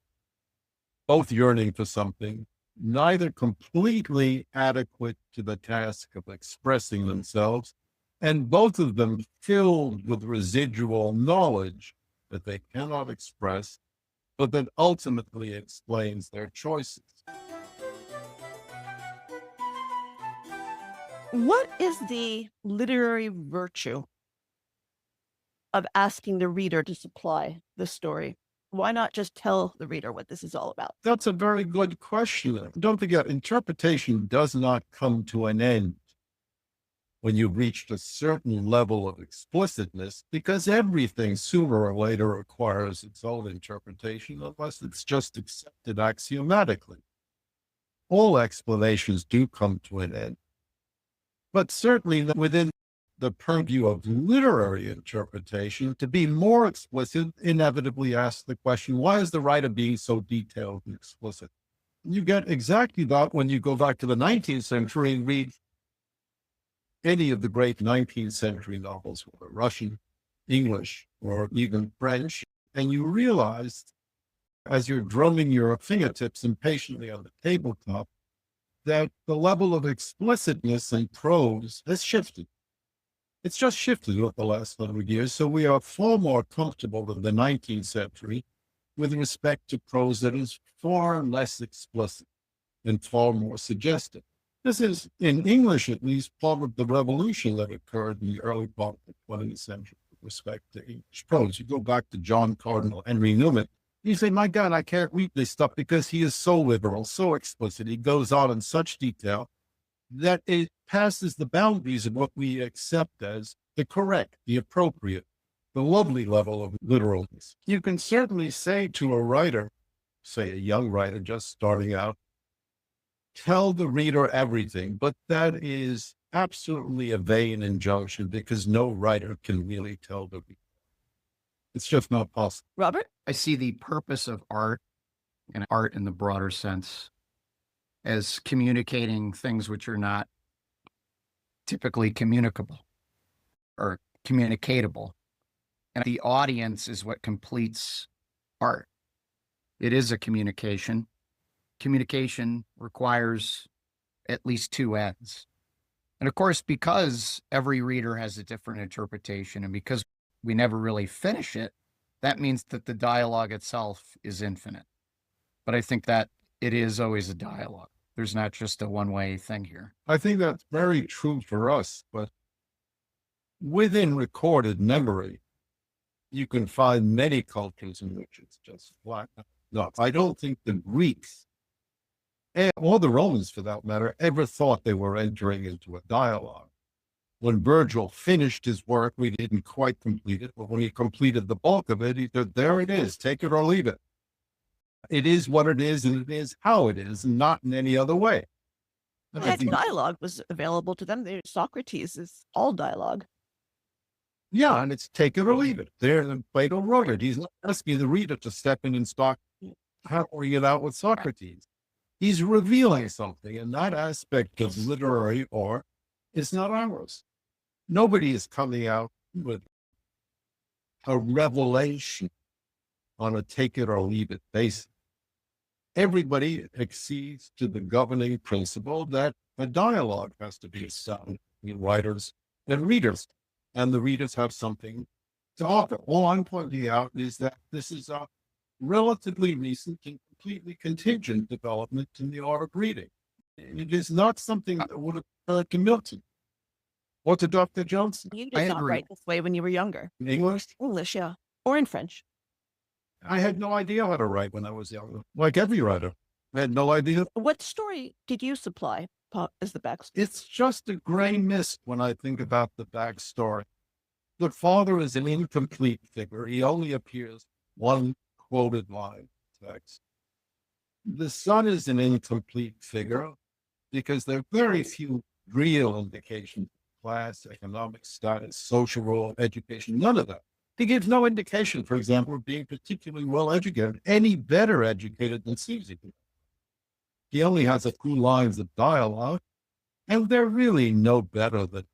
both yearning for something, neither completely adequate to the task of expressing themselves, and both of them filled with residual knowledge that they cannot express, but that ultimately explains their choices. What is the literary virtue of asking the reader to supply the story? Why not just tell the reader what this is all about? That's a very good question. Don't forget, interpretation does not come to an end when you've reached a certain level of explicitness, because everything sooner or later requires its own interpretation, unless it's just accepted axiomatically. All explanations do come to an end. But certainly within the purview of literary interpretation, to be more explicit inevitably asks the question, why is the writer being so detailed and explicit? You get exactly that when you go back to the 19th century and read any of the great 19th century novels, whether Russian, English, or even French, and you realize as you're drumming your fingertips impatiently on the tabletop, that the level of explicitness in prose has shifted. It's just shifted over the last 100 years. So we are far more comfortable than the 19th century with respect to prose that is far less explicit and far more suggestive. This is, in English at least, part of the revolution that occurred in the early part of the 20th century with respect to English prose. You go back to John Cardinal Henry Newman, you say, my God, I can't read this stuff because he is so literal, so explicit. He goes on in such detail that it passes the boundaries of what we accept as the correct, the appropriate, the lovely level of literalness. You can certainly say to a writer, say a young writer just starting out, tell the reader everything, but that is absolutely a vain injunction because no writer can really tell the reader. It's just not possible. Robert? I see the purpose of art and art in the broader sense as communicating things which are not typically communicable or communicatable. And the audience is what completes art. It is a communication. Communication requires at least two ends. And of course, because every reader has a different interpretation and because we never really finish it, that means that the dialogue itself is infinite. But I think that it is always a dialogue. There's not just a one-way thing here. I think that's very true for us, but within recorded memory, you can find many cultures in which it's just flat. No, I don't think the Greeks And all the Romans, for that matter, ever thought they were entering into a dialogue. When Virgil finished his work, we didn't quite complete it, but when he completed the bulk of it, he said, there it is, take it or leave it. It is what it is, and it is how it is, and not in any other way. That dialogue was available to them. Socrates is all dialogue. Yeah, and it's take it or leave it. There, and Plato wrote it. He's not asking the reader to step in and start hammering it out with Socrates. He's revealing something, and that aspect of literary art is not ours. Nobody is coming out with a revelation on a take it or leave it basis. Everybody accedes to the governing principle that a dialogue has to be established between writers and readers, and the readers have something to offer. All I'm pointing out is that this is a relatively recent and completely contingent development in the art of reading. It is not something that would have occurred to Milton or to Dr. Johnson. You did not write this way when you were younger. In English? English, yeah. Or in French. I had no idea how to write when I was younger, like every writer. I had no idea. What story did you supply as the backstory? It's just a gray mist when I think about the backstory. The father is an incomplete figure. He only appears one quoted line text. The son is an incomplete figure because there are very few real indications of class, economic status, social role, education, none of that. He gives no indication, for example, of being particularly well educated, any better educated than Susie. He only has a few lines of dialogue, and they're really no better than,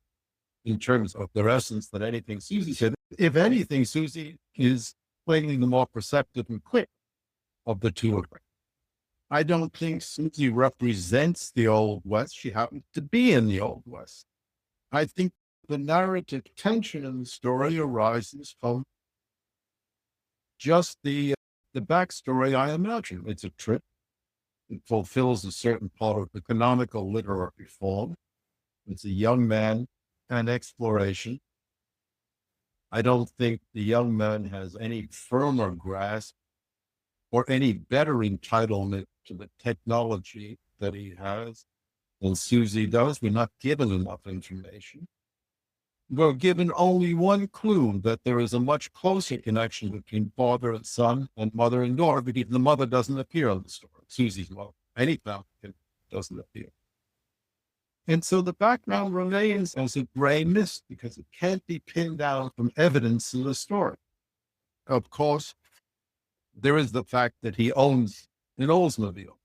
in terms of their essence, than anything Susie said. If anything, Susie is plainly the more perceptive and quick of the two of them. I don't think Susie represents the Old West. She happens to be in the Old West. I think the narrative tension in the story arises from just the backstory, I imagine. It's a trip. It fulfills a certain part of the canonical literary form. It's a young man and exploration. I don't think the young man has any firmer grasp or any better entitlement to the technology that he has than Susie does. We're not given enough information. We're given only one clue that there is a much closer connection between father and son and mother and daughter, because the mother doesn't appear in the story. Susie's mother, any family doesn't appear. And so the background remains as a gray mist because it can't be pinned down from evidence in the story. Of course, there is the fact that he owns an Oldsmobile.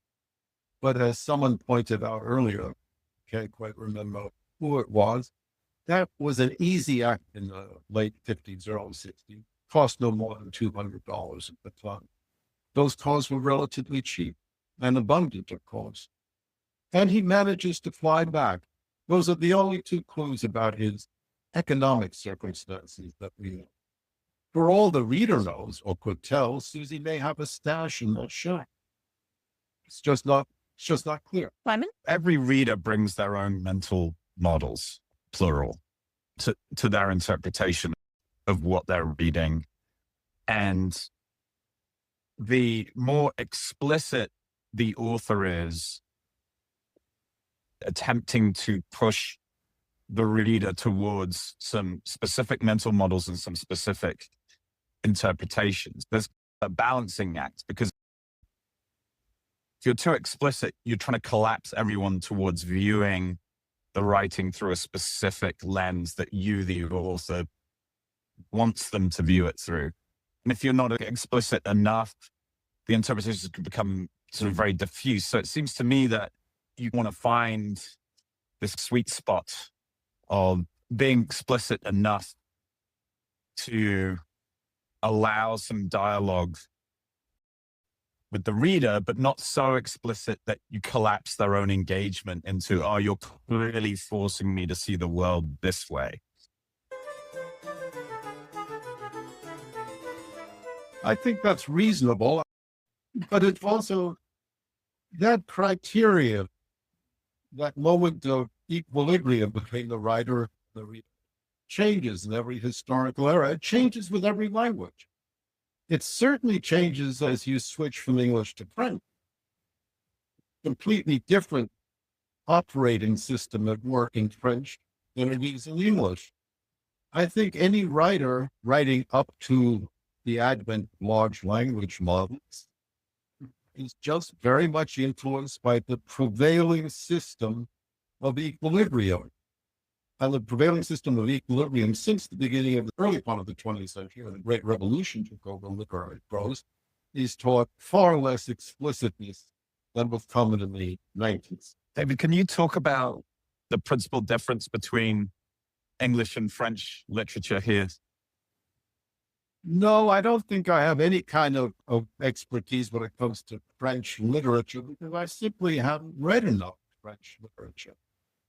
But as someone pointed out earlier, can't quite remember who it was, that was an easy act in the late 50s, early 60s. Cost no more than $200 at the time. Those cars were relatively cheap and abundant, of course. And he manages to fly back. Those are the only two clues about his economic circumstances that we know. For all the reader knows or could tell, Susie may have a stash in that shack. It's just not clear. Simon? Every reader brings their own mental models, plural, to their interpretation of what they're reading. And the more explicit the author is attempting to push the reader towards some specific mental models and some specific interpretations, there's a balancing act, because if you're too explicit, you're trying to collapse everyone towards viewing the writing through a specific lens that you, the author, wants them to view it through. And if you're not explicit enough, the interpretations can become sort of very diffuse. So it seems to me that you want to find this sweet spot of being explicit enough to allow some dialogue with the reader, but not so explicit that you collapse their own engagement into, oh, you're clearly forcing me to see the world this way. I think that's reasonable, but it's also that criteria, that moment of equilibrium between the writer and the reader, changes in every historical era. It changes with every language. It certainly changes as you switch from English to French. completely different operating system at work in French than it is in English. I think any writer writing up to the advent of large language models is just very much influenced by the prevailing system of equilibrium. And the prevailing system of equilibrium since the beginning of the early part of the 20th century, when the Great Revolution took over literary prose, is taught far less explicitness than was common in the 19th. David, can you talk about the principal difference between English and French literature here? No, I don't think I have any kind of expertise when it comes to French literature because I simply haven't read enough French literature.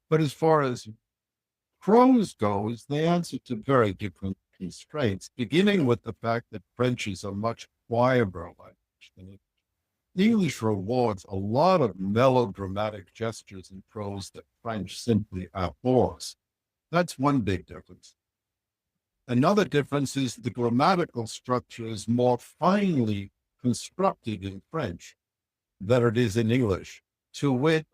But as far as prose goes, they answer to very different constraints, beginning with the fact that French is a much quieter language than English. English rewards a lot of melodramatic gestures in prose that French simply abhors. That's one big difference. Another difference is the grammatical structure is more finely constructed in French than it is in English. To wit,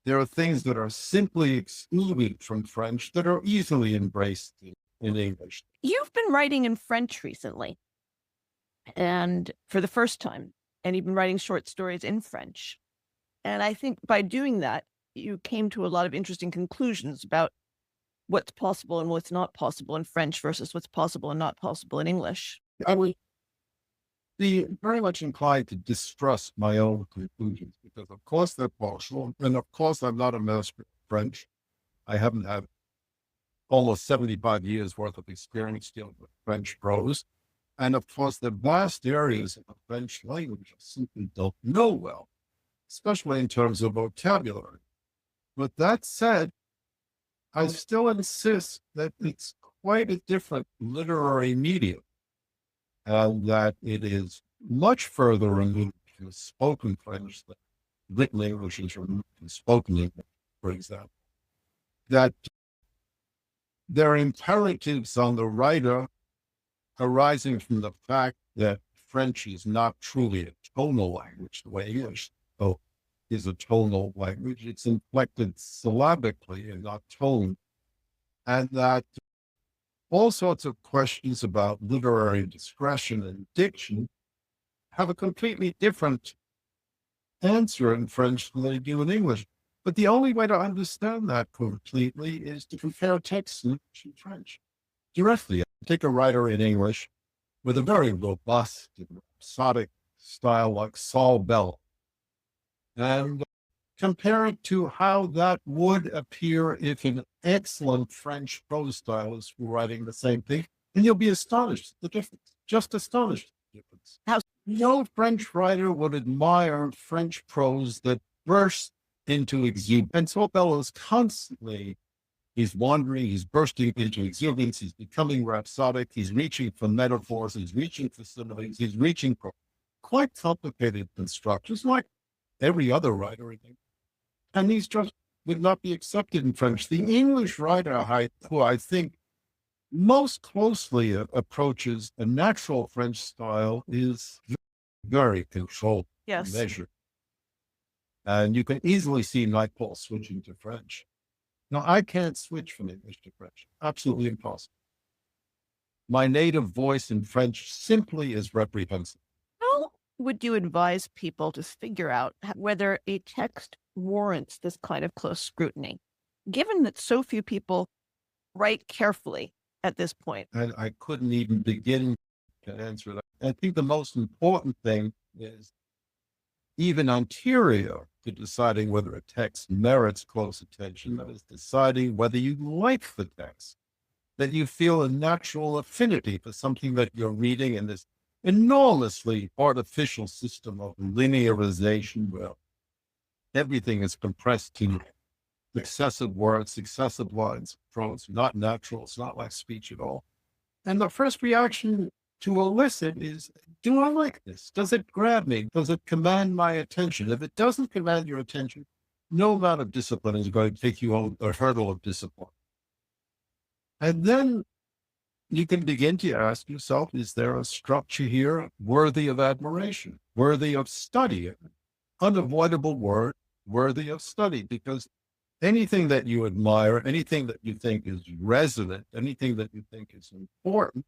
there are things that are simply excluded from French that are easily embraced in English. You've been writing in French recently, and for the first time, and you've been writing short stories in French. And I think by doing that, you came to a lot of interesting conclusions about what's possible and what's not possible in French versus what's possible and not possible in English. I would be very much inclined to distrust my own conclusions because, of course, they're partial. And of course, I'm not a master of French. I haven't had almost 75 years worth of experience dealing with French prose. And of course, the vast areas of the French language I simply don't know well, especially in terms of vocabulary. But that said, I still insist that it's quite a different literary medium and that it is much further removed from spoken French than written English is removed from spoken English, for example. That there are imperatives on the writer arising from the fact that French is not truly a tonal language, the way English is a tonal language. It's inflected syllabically and not toned. And that all sorts of questions about literary discretion and diction have a completely different answer in French than they do in English. But the only way to understand that completely is to compare texts in English and French directly. Take a writer in English with a very robust and rhapsodic style like Saul Bellow and compare it to how that would appear if an excellent French prose stylist were writing the same thing, and you'll be astonished at the difference, just astonished at the difference. How no French writer would admire French prose that bursts into exuberance. And Saul Bellow is constantly, he's wandering, he's bursting into exuberance, he's becoming rhapsodic, he's reaching for metaphors, he's reaching for similes, he's reaching for quite complicated constructions, like every other writer, I think. And these just would not be accepted in French. The English writer who I think most closely approaches a natural French style is very controlled, Yes. measured. And you can easily see Naipaul switching to French. Now, I can't switch from English to French. Absolutely impossible. My native voice in French simply is reprehensible. How would you advise people to figure out whether a text warrants this kind of close scrutiny, given that so few people write carefully at this point? And I couldn't even begin to answer that. I think the most important thing is even anterior to deciding whether a text merits close attention, that is deciding whether you like the text, that you feel a natural affinity for something that you're reading in this enormously artificial system of linearization where everything is compressed to successive words, successive lines, prose, not natural. It's not like speech at all. And the first reaction to elicit is, do I like this? Does it grab me? Does it command my attention? If it doesn't command your attention, no amount of discipline is going to take you on a hurdle of discipline. And then you can begin to ask yourself, is there a structure here worthy of admiration, worthy of study? Unavoidable word worthy of study, because anything that you admire, anything that you think is resonant, anything that you think is important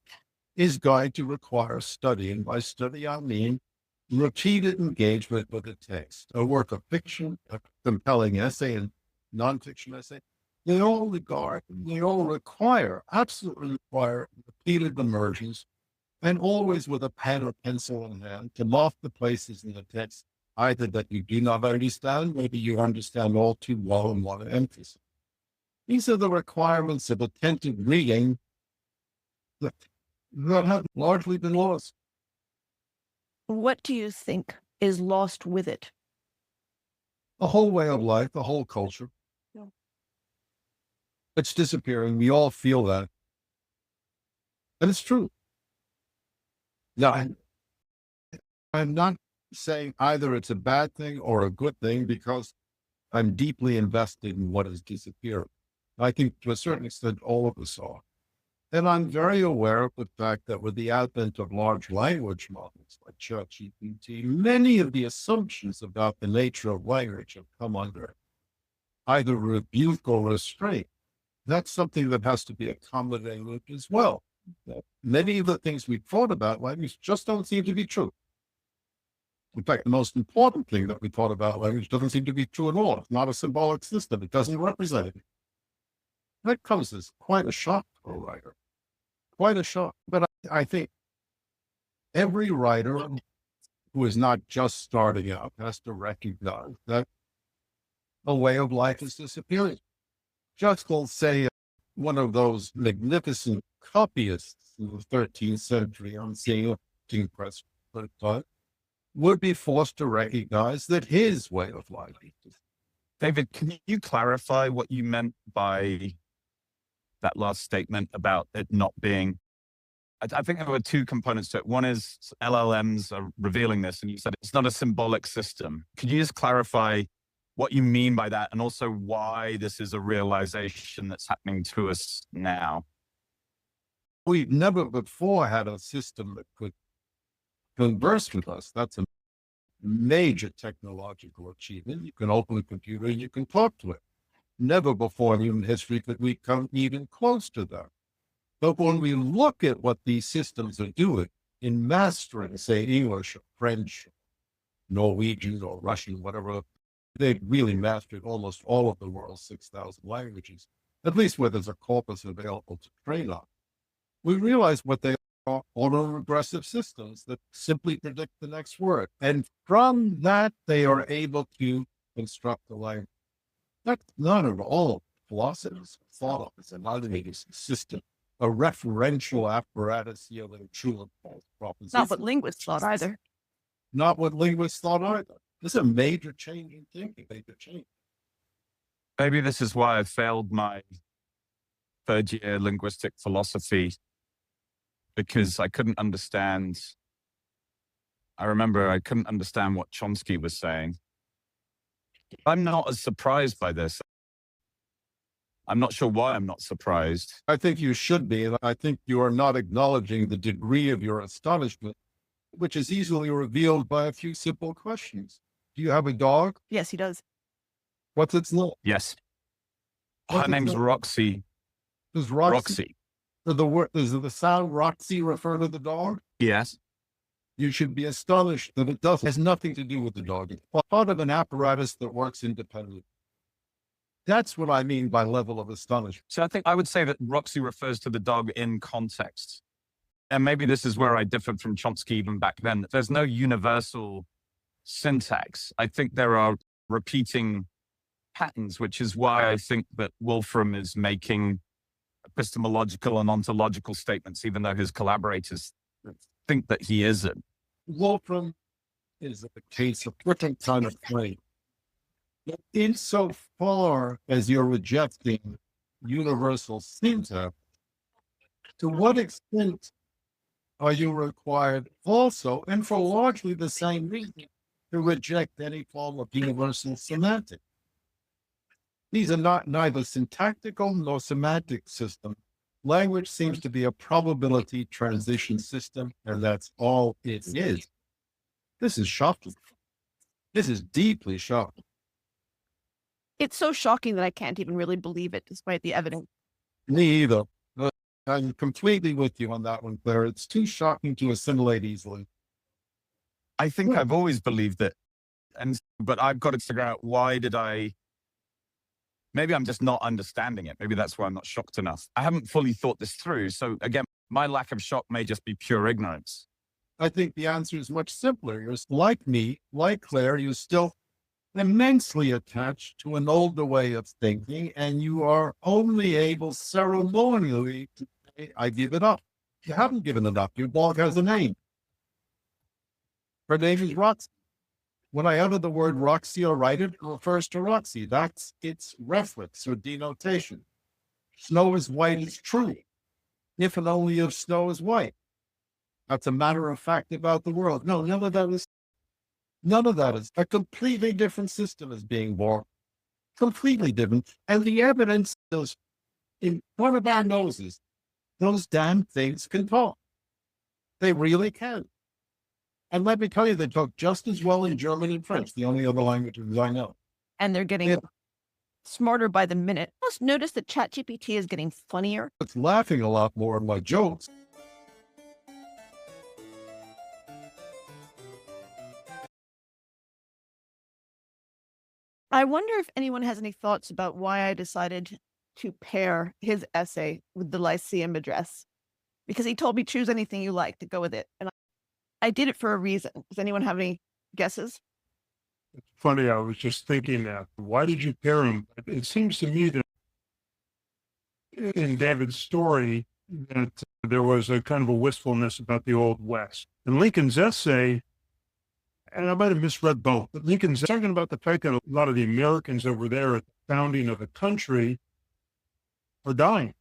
is going to require study. And by study, I mean repeated engagement with the text. A work of fiction, a compelling essay, and nonfiction essay, they all absolutely require repeated immersions, and always with a pen or pencil in hand to mark the places in the text, either that you do not understand, maybe you understand all too well and want to emphasize. These are the requirements of attentive reading that have largely been lost. What do you think is lost with it? The whole way of life, the whole culture. Yeah. It's disappearing. We all feel that. And it's true. Now, I'm not saying either it's a bad thing or a good thing, because I'm deeply invested in what is disappearing. I think to a certain extent, all of us are. And I'm very aware of the fact that with the advent of large language models like ChatGPT, many of the assumptions about the nature of language have come under either rebuke or restraint. That's something that has to be accommodated as well. That many of the things we thought about language just don't seem to be true. In fact, the most important thing that we thought about language doesn't seem to be true at all. It's not a symbolic system. It doesn't represent it. That comes as quite a shock for a writer. Quite a shock. But I think every writer who is not just starting out has to recognize that a way of life is disappearing. Just will say one of those magnificent copyists in the 13th century, I'm seeing a printing press for the time, would be forced to recognize that his way of life is. David, can you clarify what you meant by that last statement about it not being? I think there were two components to it. One is LLMs are revealing this, and you said it's not a symbolic system. Could you just clarify what you mean by that, and also why this is a realization that's happening to us now? We've never before had a system that could converse with us. That's a major technological achievement. You can open a computer and you can talk to it. Never before in human history could we come even close to that. But when we look at what these systems are doing in mastering, say, English or French, Norwegian or Russian, whatever, they've really mastered almost all of the world's 6,000 languages, at least where there's a corpus available to train on. We realize what they are: autoregressive systems that simply predict the next word. And from that, they are able to construct the language. That's not at all philosophers thought of as an automated system, a referential apparatus yielding true and false propositions. Not what linguists thought either. Not what linguists thought either. This is a major change in thinking, major change. Maybe this is why I failed my third year linguistic philosophy, because I couldn't understand. I remember I couldn't understand what Chomsky was saying. I'm not as surprised by this. I'm not sure why I'm not surprised. I think you should be. And I think you are not acknowledging the degree of your astonishment, which is easily revealed by a few simple questions. Do you have a dog? Yes, he does. What's its name? Yes. What's Her name's its name? Roxy. Does Roxy? Roxy. Does the sound Roxy refer to the dog? Yes. You should be astonished that it has nothing to do with the dog. It's part of an apparatus that works independently. That's what I mean by level of astonishment. So I think I would say that Roxy refers to the dog in context. And maybe this is where I differed from Chomsky even back then. There's no universal syntax. I think there are repeating patterns, which is why I think that Wolfram is making epistemological and ontological statements, even though his collaborators think that he isn't. Wolfram is a case of different kind of claim. Insofar as you're rejecting universal syntax, to what extent are you required also, and for largely the same reason, to reject any form of universal semantic? These are neither syntactical nor semantic systems. Language seems to be a probability transition system, and that's all it is. This is shocking. This is deeply shocking. It's so shocking that I can't even really believe it, despite the evidence. Me either. But I'm completely with you on that one, Claire. It's too shocking to assimilate easily. I think I've always believed it. But I've got to figure out maybe I'm just not understanding it. Maybe that's why I'm not shocked enough. I haven't fully thought this through. So again, my lack of shock may just be pure ignorance. I think the answer is much simpler. You're like me, like Claire, you're still immensely attached to an older way of thinking, and you are only able ceremonially to say, I give it up. You haven't given it up. Your dog has a name. Her name is Roxy. When I utter the word Roxy or write it, it refers to Roxy. That's its reference or denotation. Snow is white is true, if and only if snow is white. That's a matter of fact about the world. No, none of that is. None of that is. A completely different system is being born. Completely different. And the evidence is in front of our noses. Those damn things can talk. They really can. And let me tell you, they talk just as well in German and French, the only other languages I know. And they're getting smarter by the minute. Just notice that ChatGPT is getting funnier. It's laughing a lot more at my jokes. I wonder if anyone has any thoughts about why I decided to pair his essay with the Lyceum address. Because he told me choose anything you like to go with it. And I did it for a reason. Does anyone have any guesses? It's funny. I was just thinking that. Why did you pair him? It seems to me that in David's story that there was a kind of a wistfulness about the Old West. In Lincoln's essay, and I might have misread both, but Lincoln's talking about the fact that a lot of the Americans that were there at the founding of the country are dying.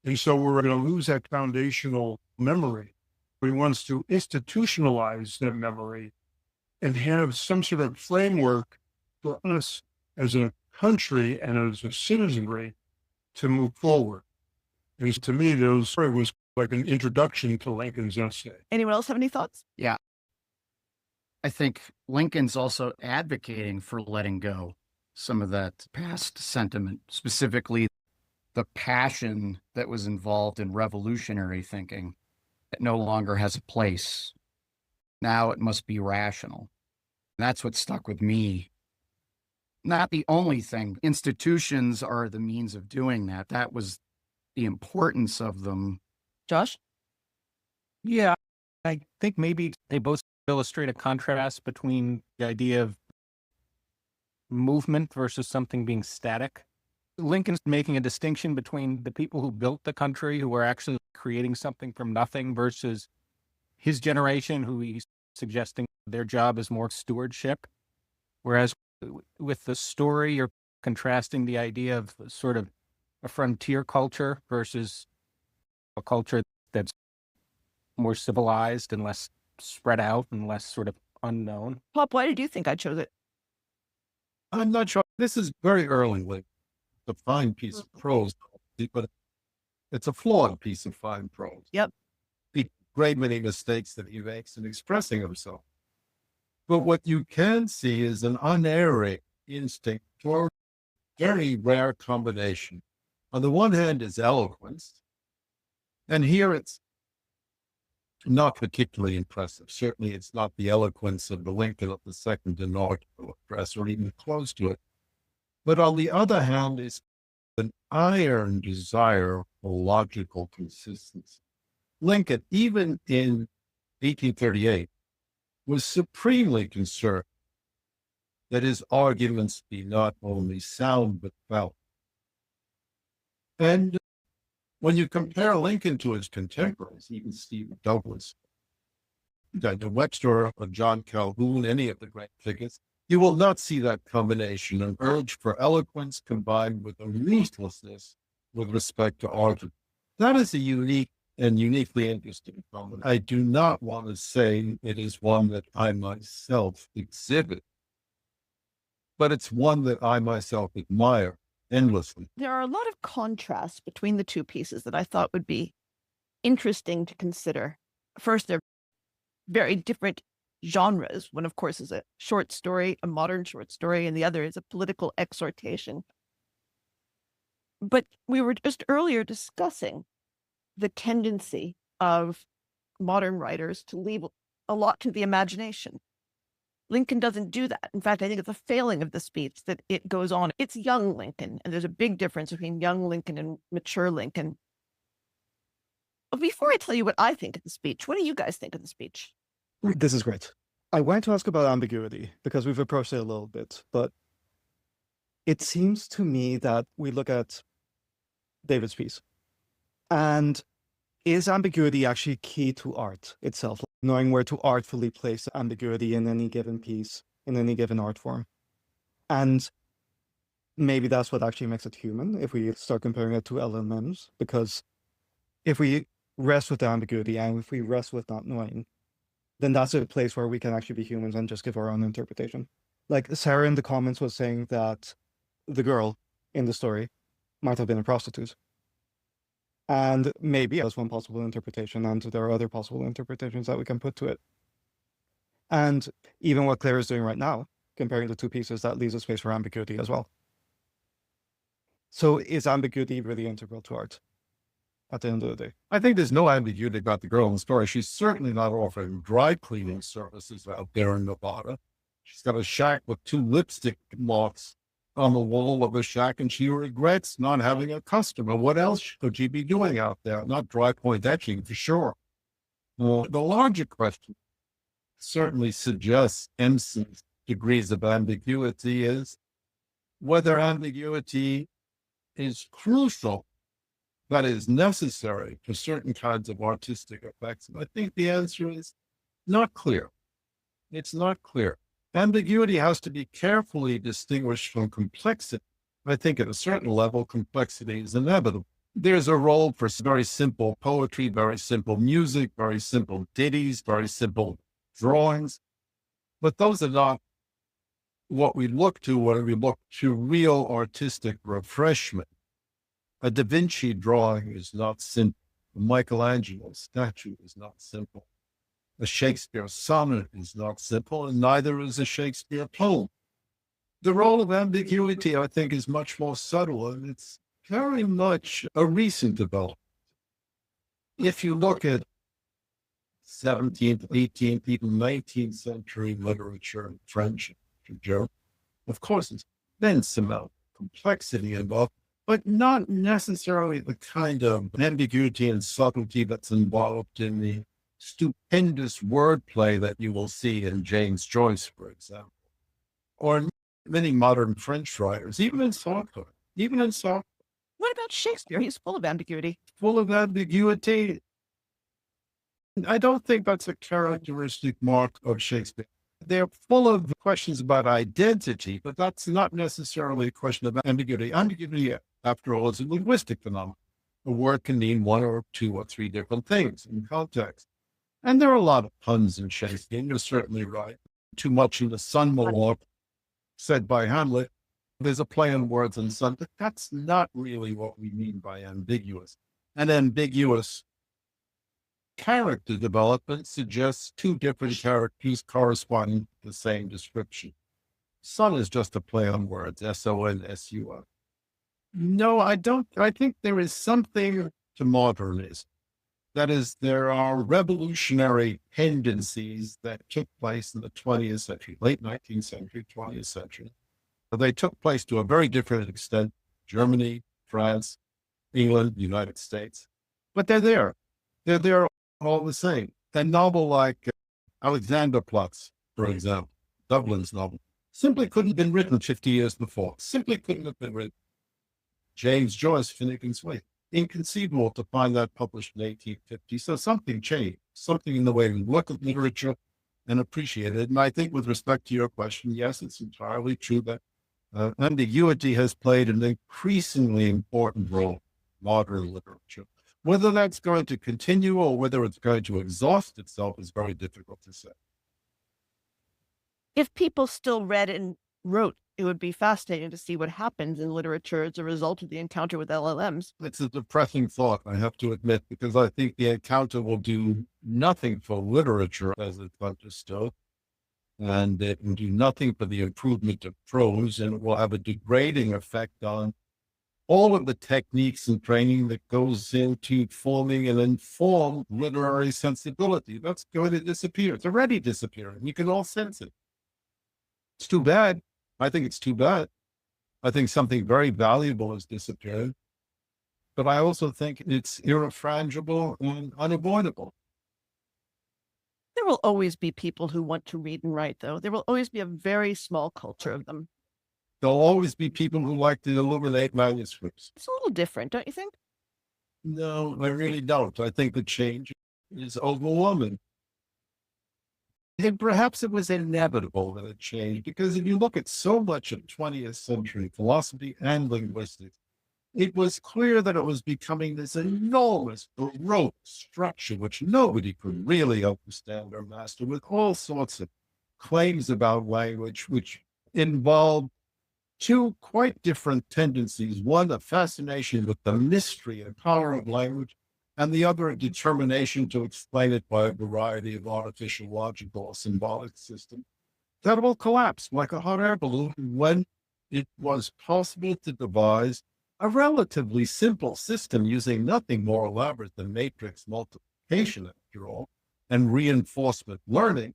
And so we're going to lose that foundational memory. He wants to institutionalize that memory and have some sort of framework for us as a country and as a citizenry to move forward. And to me, those was like an introduction to Lincoln's essay. Anyone else have any thoughts? Yeah. I think Lincoln's also advocating for letting go some of that past sentiment, specifically the passion that was involved in revolutionary thinking that no longer has a place. Now it must be rational. That's what stuck with me. Not the only thing. Institutions are the means of doing that. That was the importance of them. Josh? Yeah, I think maybe they both illustrate a contrast between the idea of movement versus something being static. Lincoln's making a distinction between the people who built the country, who were actually creating something from nothing, versus his generation, who he's suggesting their job is more stewardship. Whereas with the story, you're contrasting the idea of sort of a frontier culture versus a culture that's more civilized and less spread out and less sort of unknown. Pop, why did you think I chose it? I'm not sure. This is very early. It's a fine piece of prose, but it's a flawed piece of fine prose. Yep. The great many mistakes that he makes in expressing himself. But what you can see is an unerring instinct for a very rare combination. On the one hand is eloquence, and here it's not particularly impressive. Certainly it's not the eloquence of the Lincoln of the second inaugural address or even close to it. But on the other hand is an iron desire for logical consistency. Lincoln, even in 1838, was supremely concerned that his arguments be not only sound but felt. And when you compare Lincoln to his contemporaries, even Stephen Douglas, Webster or John Calhoun, any of the great figures, you will not see that combination, an urge for eloquence combined with a ruthlessness with respect to argument. That is a unique and uniquely interesting combination. I do not want to say it is one that I myself exhibit, but it's one that I myself admire endlessly. There are a lot of contrasts between the two pieces that I thought would be interesting to consider. First, they're very different genres. One, of course, is a short story, a modern short story, and the other is a political exhortation. But we were just earlier discussing the tendency of modern writers to leave a lot to the imagination. Lincoln doesn't do that. In fact, I think it's a failing of the speech that it goes on. It's young Lincoln, and there's a big difference between young Lincoln and mature Lincoln. But before I tell you what I think of the speech, what do you guys think of the speech? This is great. I wanted to ask about ambiguity because we've approached it a little bit, but it seems to me that we look at David's piece, and is ambiguity actually key to art itself? Knowing where to artfully place ambiguity in any given piece, in any given art form. And maybe that's what actually makes it human if we start comparing it to LLMs, because if we rest with the ambiguity and if we rest with not knowing, then that's a place where we can actually be humans and just give our own interpretation. Like Sarah in the comments was saying that the girl in the story might have been a prostitute. And maybe that's one possible interpretation, and there are other possible interpretations that we can put to it. And even what Claire is doing right now, comparing the two pieces, that leaves a space for ambiguity as well. So is ambiguity really integral to art at the end of the day? I think there's no ambiguity about the girl in the story. She's certainly not offering dry cleaning services out there in Nevada. She's got a shack with 2 lipstick marks on the wall of a shack, and she regrets not having a customer. What else could she be doing out there? Not dry point etching for sure. The larger question certainly suggests Emerson's degrees of ambiguity is whether ambiguity is crucial, that is necessary for certain kinds of artistic effects. And I think the answer is not clear. It's not clear. Ambiguity has to be carefully distinguished from complexity. I think at a certain level, complexity is inevitable. There's a role for very simple poetry, very simple music, very simple ditties, very simple drawings. But those are not what we look to when we look to real artistic refreshment. A Da Vinci drawing is not simple. A Michelangelo statue is not simple. A Shakespeare sonnet is not simple, and neither is a Shakespeare poem. The role of ambiguity, I think, is much more subtle, and it's very much a recent development. If you look at 17th, 18th, even 19th century literature, French, German, of course, it's then some complexity involved, but not necessarily the kind of ambiguity and subtlety that's involved in the stupendous wordplay that you will see in James Joyce, for example, or in many modern French writers, even in Sartre. What about Shakespeare? He's full of ambiguity. Full of ambiguity. I don't think that's a characteristic mark of Shakespeare. They're full of questions about identity, but that's not necessarily a question of ambiguity. Ambiguity, after all, is a linguistic phenomenon. A word can mean 1 or 2 or 3 different things in context. And there are a lot of puns in Shakespeare. You're certainly right. Too much in the sun will walk, said by Hamlet. There's a play on words and sun, but that's not really what we mean by ambiguous. And ambiguous character development suggests 2 different characters corresponding to the same description. Sun is just a play on words, S-O-N, S-U-N. No, I don't. I think there is something to modernism. That is, there are revolutionary tendencies that took place in the 20th century, late 19th century, 20th century. They took place to a very different extent, Germany, France, England, the United States. But they're there. They're there all the same. A novel like Alexanderplatz, for example, Dublin's novel, simply couldn't have been written 50 years before. Simply couldn't have been written. James Joyce, Finnegan's Wake. Inconceivable to find that published in 1850. So something changed, something in the way we look at literature and appreciate it. And I think with respect to your question, yes, it's entirely true that ambiguity has played an increasingly important role in modern literature. Whether that's going to continue or whether it's going to exhaust itself is very difficult to say. If people still read and wrote, it would be fascinating to see what happens in literature as a result of the encounter with LLMs. It's a depressing thought, I have to admit, because I think the encounter will do nothing for literature as it's understood. and it will do nothing for the improvement of prose, and it will have a degrading effect on all of the techniques and training that goes into forming an informed literary sensibility. That's going to disappear. It's already disappearing. You can all sense it. It's too bad. I think it's too bad. I think something very valuable is disappearing. But I also think it's irrefragable and unavoidable. There will always be people who want to read and write, though. There will always be a very small culture of them. There'll always be people who like to illuminate manuscripts. It's a little different, don't you think? No, I really don't. I think the change is overwhelming. And perhaps it was inevitable that it changed, because if you look at so much of 20th century philosophy and linguistics, it was clear that it was becoming this enormous baroque structure which nobody could really understand or master, with all sorts of claims about language which involved two quite different tendencies. One, a fascination with the mystery and power of language, and the other, a determination to explain it by a variety of artificial, logical, or symbolic systems. That will collapse like a hot air balloon when it was possible to devise a relatively simple system using nothing more elaborate than matrix multiplication, after all, and reinforcement learning.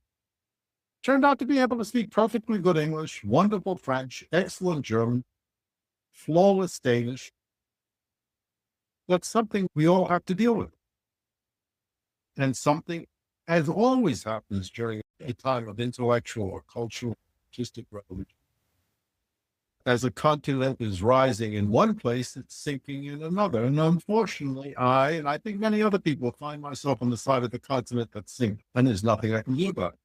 Turned out to be able to speak perfectly good English, wonderful French, excellent German, flawless Danish. That's something we all have to deal with. And something, as always happens during a time of intellectual or cultural artistic revolution, as a continent is rising in one place, it's sinking in another. And unfortunately, and I think many other people, find myself on the side of the continent that's sinking, and there's nothing I can do about it.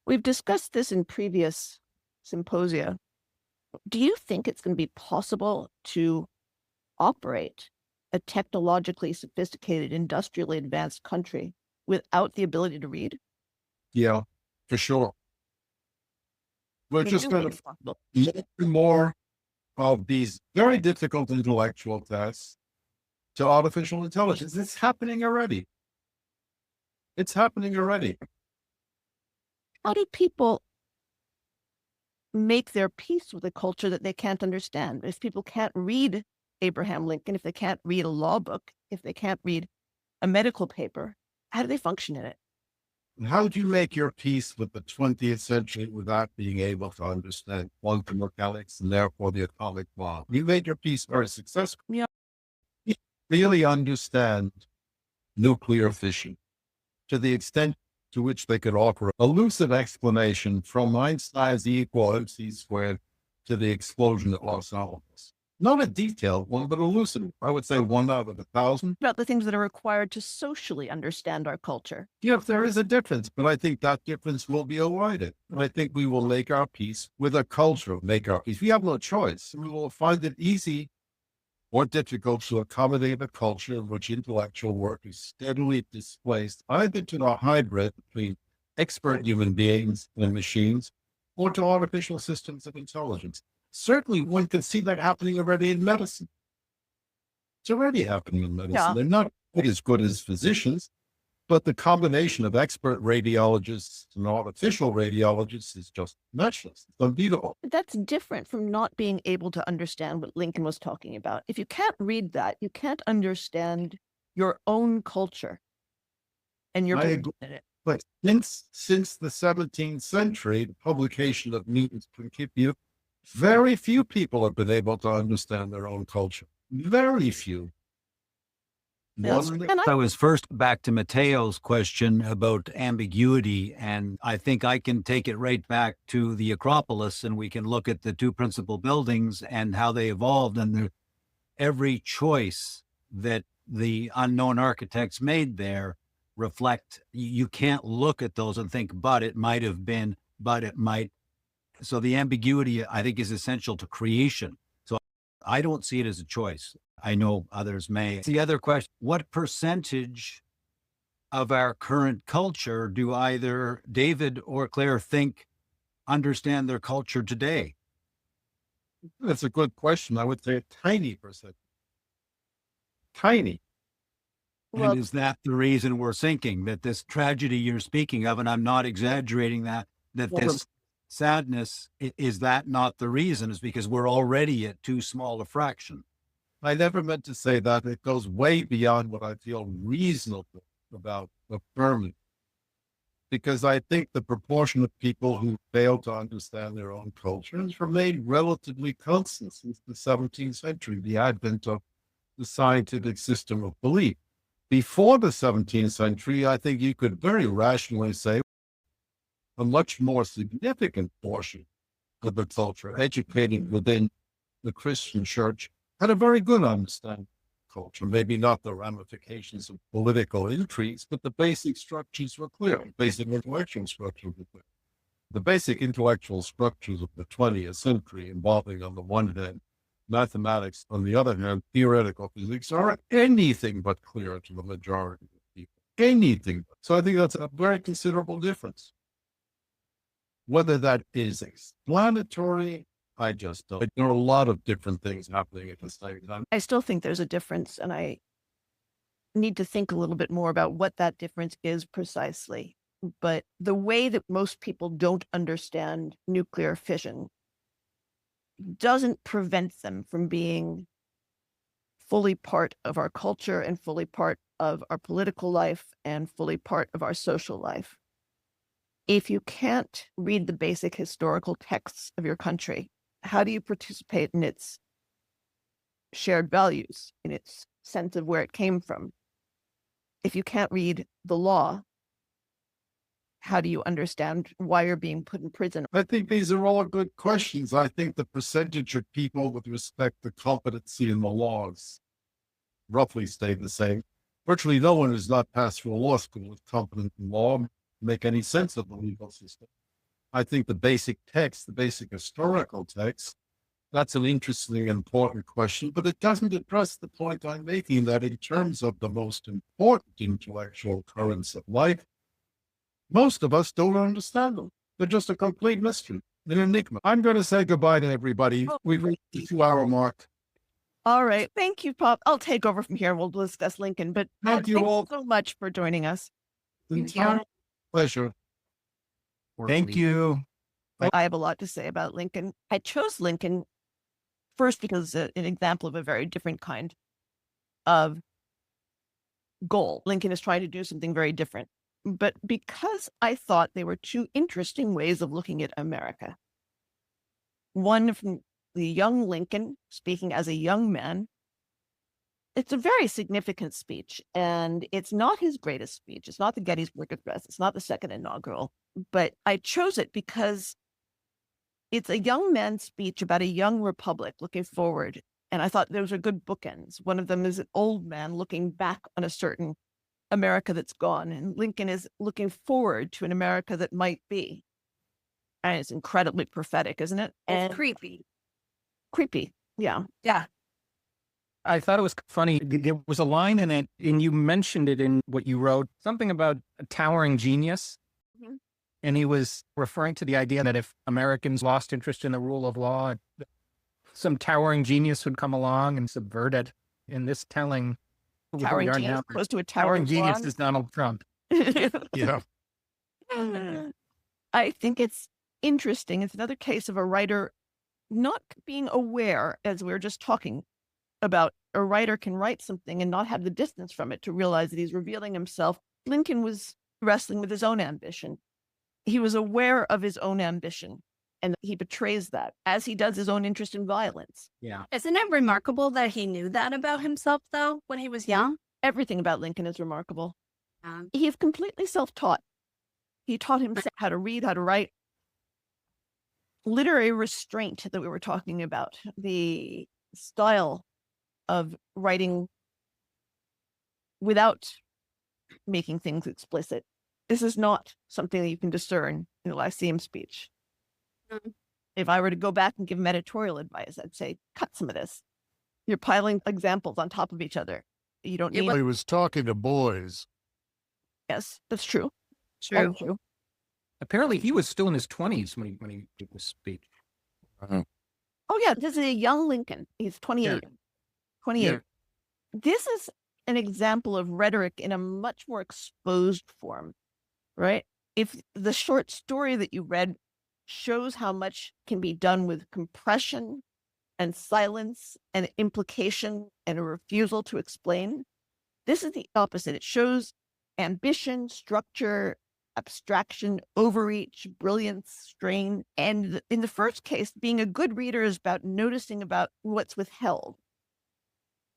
We've discussed this in previous symposia. Do you think it's going to be possible to operate a technologically sophisticated, industrially advanced country without the ability to read? Yeah, for sure. We're just going to more of these very difficult intellectual tests to artificial intelligence. It's happening already. It's happening already. How do people make their peace with a culture that they can't understand? If people can't read Abraham Lincoln, if they can't read a law book, if they can't read a medical paper, how do they function in it? How do you make your peace with the 20th century without being able to understand quantum mechanics and therefore the atomic bomb? You made your peace very successful. Yeah. You really understand nuclear fission to the extent to which they could offer a lucid explanation from Einstein's E equals MC squared to the explosion at Los Alamos. Not a detailed one, but a lucid. I would say 1 out of 1,000. About the things that are required to socially understand our culture. Yes, there is a difference, but I think that difference will be avoided. I think we will make our peace with a culture, make our peace. We have no choice. We will find it easy or difficult to accommodate a culture in which intellectual work is steadily displaced either to the hybrid between expert human beings and machines or to artificial systems of intelligence. Certainly, one can see that happening already in medicine. It's already happening in medicine. Yeah. They're not as good as physicians, but the combination of expert radiologists and artificial radiologists is just matchless. It's unbeatable. That's different from not being able to understand what Lincoln was talking about. If you can't read that, you can't understand your own culture and your I belief agree. in it. But since the 17th century, the publication of Newton's Principia, very few people have been able to understand their own culture. Very few. Yes. One- And I was first back to Mateo's question about ambiguity, and I think I can take it right back to the Acropolis, and we can look at the two principal buildings and how they evolved, and every choice that the unknown architects made there reflect. You can't look at those and think, but it might have been, but it might. So the ambiguity, I think, is essential to creation. So I don't see it as a choice. I know others may. The other question, what percentage of our current culture do either David or Claire think understand their culture today? That's a good question. I would say a tiny percent. Tiny. Well, And is that the reason we're sinking? That this tragedy you're speaking of, and I'm not exaggerating that this sadness, is that not the reason? Is because we're already at too small a fraction. I never meant to say that. It goes way beyond what I feel reasonable about affirming. Because I think the proportion of people who fail to understand their own culture has remained relatively constant since the 17th century, the advent of the scientific system of belief. Before the 17th century, I think you could very rationally say a much more significant portion of the culture educated within the Christian church had a very good understanding of culture. Maybe not the ramifications of political intrigues, but the basic structures were clear. Basic intellectual structures were clear. The basic intellectual structures of the 20th century, involving, on the one hand, mathematics, on the other hand, theoretical physics, are anything but clear to the majority of people. Anything. So I think that's a very considerable difference. Whether that is explanatory, I just don't. There are a lot of different things happening at the same time. I still think there's a difference, and I need to think a little bit more about what that difference is precisely. But the way that most people don't understand nuclear fission doesn't prevent them from being fully part of our culture and fully part of our political life and fully part of our social life. If you can't read the basic historical texts of your country, how do you participate in its shared values, in its sense of where it came from? If you can't read the law, how do you understand why you're being put in prison? I think these are all good questions. I think the percentage of people with respect to competency in the laws roughly stay the same. Virtually no one who's not passed through a law school is competent in law make any sense of the legal system. I think the basic text, the basic historical text, that's an interesting and important question, but it doesn't address the point I'm making that in terms of the most important intellectual currents of life, most of us don't understand them. They're just a complete mystery, an enigma. I'm going to say goodbye to everybody. We've reached the 2-hour mark. All right. Thank you, Pop. I'll take over from here. We'll discuss Lincoln, but Thank you all so much for joining us. Thank you. Pleasure. Thank you. I have a lot to say about Lincoln. I chose Lincoln first because it's an example of a very different kind of goal. Lincoln is trying to do something very different, but because I thought they were two interesting ways of looking at America. One from the young Lincoln speaking as a young man. It's a very significant speech, and it's not his greatest speech. It's not the Gettysburg Address. It's not the second inaugural, but I chose it because it's a young man's speech about a young republic looking forward. And I thought those are good bookends. One of them is an old man looking back on a certain America that's gone, and Lincoln is looking forward to an America that might be. And it's incredibly prophetic, isn't it? It's creepy. Creepy. Yeah. Yeah. I thought it was funny. There was a line in it, and you mentioned it in what you wrote, something about a towering genius. Mm-hmm. And he was referring to the idea that if Americans lost interest in the rule of law, some towering genius would come along and subvert it. In this telling, Towering genius close to a towering genius is Donald Trump. Yeah. I think it's interesting. It's another case of a writer not being aware, as we were just talking about. A writer can write something and not have the distance from it to realize that he's revealing himself. Lincoln was wrestling with his own ambition. He was aware of his own ambition, and he betrays that, as he does his own interest in violence. Yeah. Isn't it remarkable that he knew that about himself, though, when he was young? Everything about Lincoln is remarkable. He's completely self-taught. He taught himself how to read, how to write. Literary restraint that we were talking about, the style of writing without making things explicit. This is not something that you can discern in the Lyceum speech. If I were to go back and give him editorial advice, I'd say, cut some of this. You're piling examples on top of each other. You don't need. He was talking to boys. Yes, that's true. True. True. Apparently, he was still in his 20s when he did this speech. Oh, yeah. This is a young Lincoln. He's 28. Yeah. 28. Yeah. This is an example of rhetoric in a much more exposed form, right? If the short story that you read shows how much can be done with compression and silence and implication and a refusal to explain, this is the opposite. It shows ambition, structure, abstraction, overreach, brilliance, strain. And in the first case, being a good reader is about noticing about what's withheld.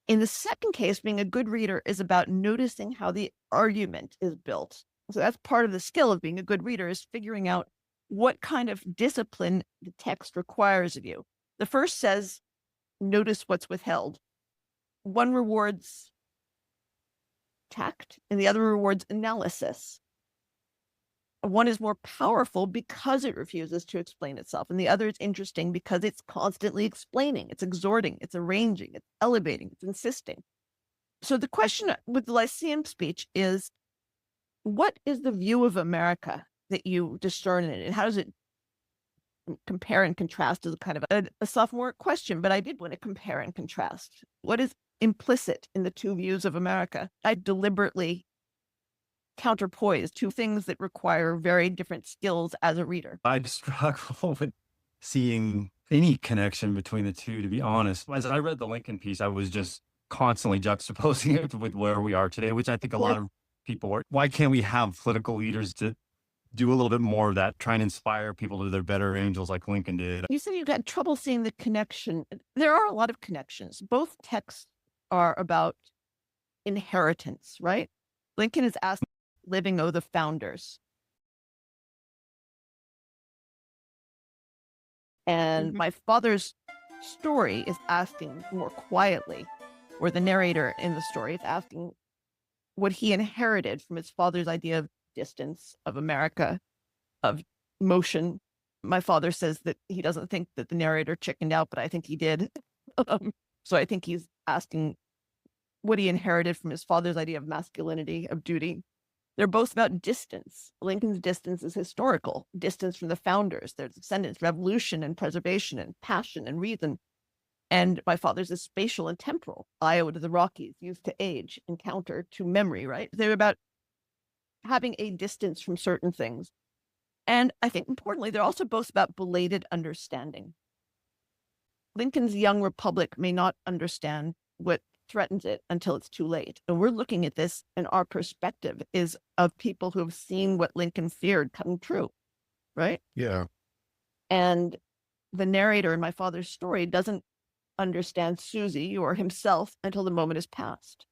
In the second case, being a good reader is about noticing how the argument is built. So that's part of the skill of being a good reader, is figuring out what kind of discipline the text requires of you. The first says, notice what's withheld. One rewards tact and the other rewards analysis. One is more powerful because it refuses to explain itself, and the other is interesting because it's constantly explaining, it's exhorting, it's arranging, it's elevating, it's insisting. So the question with the Lyceum speech is, what is the view of America that you discern in it, and how does it compare and contrast is kind of a sophomore question, but I did want to compare and contrast. What is implicit in the two views of America? I deliberately counterpoise two things that require very different skills as a reader. I struggle with seeing any connection between the two, to be honest. As I read the Lincoln piece, I was just constantly juxtaposing it with where we are today, which I think a lot of people are. Why can't we have political leaders to do a little bit more of that, try and inspire people to their better angels like Lincoln did? You said you had trouble seeing the connection. There are a lot of connections. Both texts are about inheritance, right? Lincoln is asked, living o' the founders. And my father's story is asking more quietly, or the narrator in the story is asking what he inherited from his father's idea of distance, of America, of motion. My father says that he doesn't think that the narrator chickened out, but I think he did. So I think he's asking what he inherited from his father's idea of masculinity, of duty. They're both about distance. Lincoln's distance is historical, distance from the founders, their descendants, revolution and preservation and passion and reason. And my father's is spatial and temporal, Iowa to the Rockies, youth to age, encounter to memory, right? They're about having a distance from certain things. And I think importantly, they're also both about belated understanding. Lincoln's young republic may not understand what threatens it until it's too late. And we're looking at this, and our perspective is of people who have seen what Lincoln feared come true, right? Yeah. And the narrator in my father's story doesn't understand Susie or himself until the moment is past.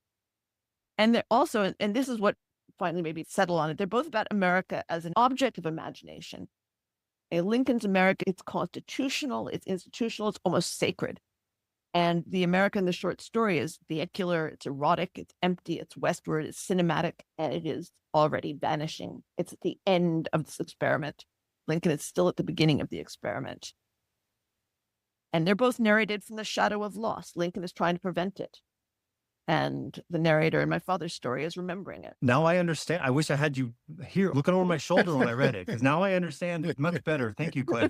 And they're also, and this is what finally maybe settle on it, they're both about America as an object of imagination. Lincoln's America, it's constitutional, it's institutional, it's almost sacred. And the America in the short story is vehicular, it's erotic, it's empty, it's westward, it's cinematic, and it is already vanishing. It's at the end of this experiment. Lincoln is still at the beginning of the experiment. And they're both narrated from the shadow of loss. Lincoln is trying to prevent it. And the narrator in my father's story is remembering it. Now I understand. I wish I had you here looking over my shoulder when I read it, because now I understand it much better. Thank you, Claire.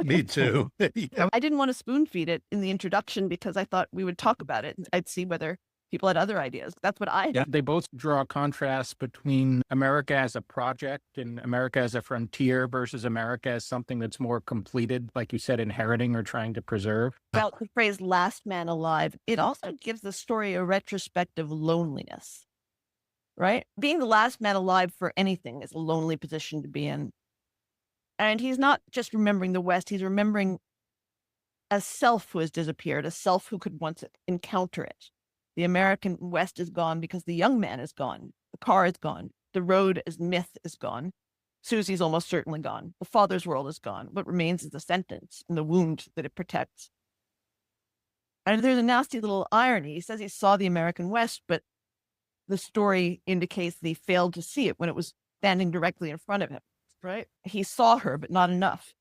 Me too. I didn't want to spoon feed it in the introduction because I thought we would talk about it. I'd see whether people had other ideas. That's what I. Yeah, they both draw a contrast between America as a project and America as a frontier versus America as something that's more completed, like you said, inheriting or trying to preserve. About the phrase last man alive, it also gives the story a retrospective loneliness, right? Being the last man alive for anything is a lonely position to be in. And he's not just remembering the West, he's remembering a self who has disappeared, a self who could once encounter it. The American West is gone because the young man is gone. The car is gone. The road as myth is gone. Susie's almost certainly gone. The father's world is gone. What remains is the sentence and the wound that it protects. And there's a nasty little irony. He says he saw the American West, but the story indicates that he failed to see it when it was standing directly in front of him, right? He saw her, but not enough.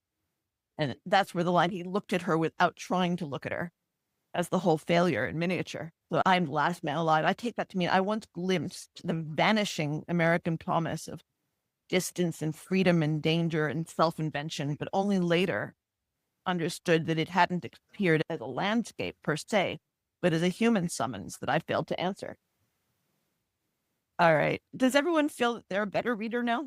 And that's where the line, he looked at her without trying to look at her, as the whole failure in miniature. So I'm the last man alive. I take that to mean I once glimpsed the vanishing American promise of distance and freedom and danger and self-invention, but only later understood that it hadn't appeared as a landscape per se, but as a human summons that I failed to answer. All right. Does everyone feel that they're a better reader now?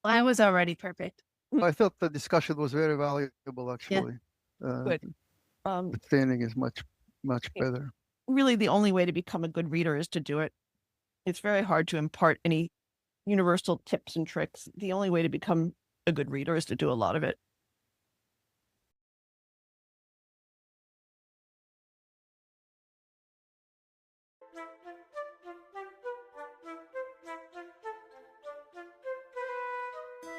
I was already perfect. I felt the discussion was very valuable, actually. Good. The training is much better. Really, the only way to become a good reader is to do it. It's very hard to impart any universal tips and tricks. The only way to become a good reader is to do a lot of it.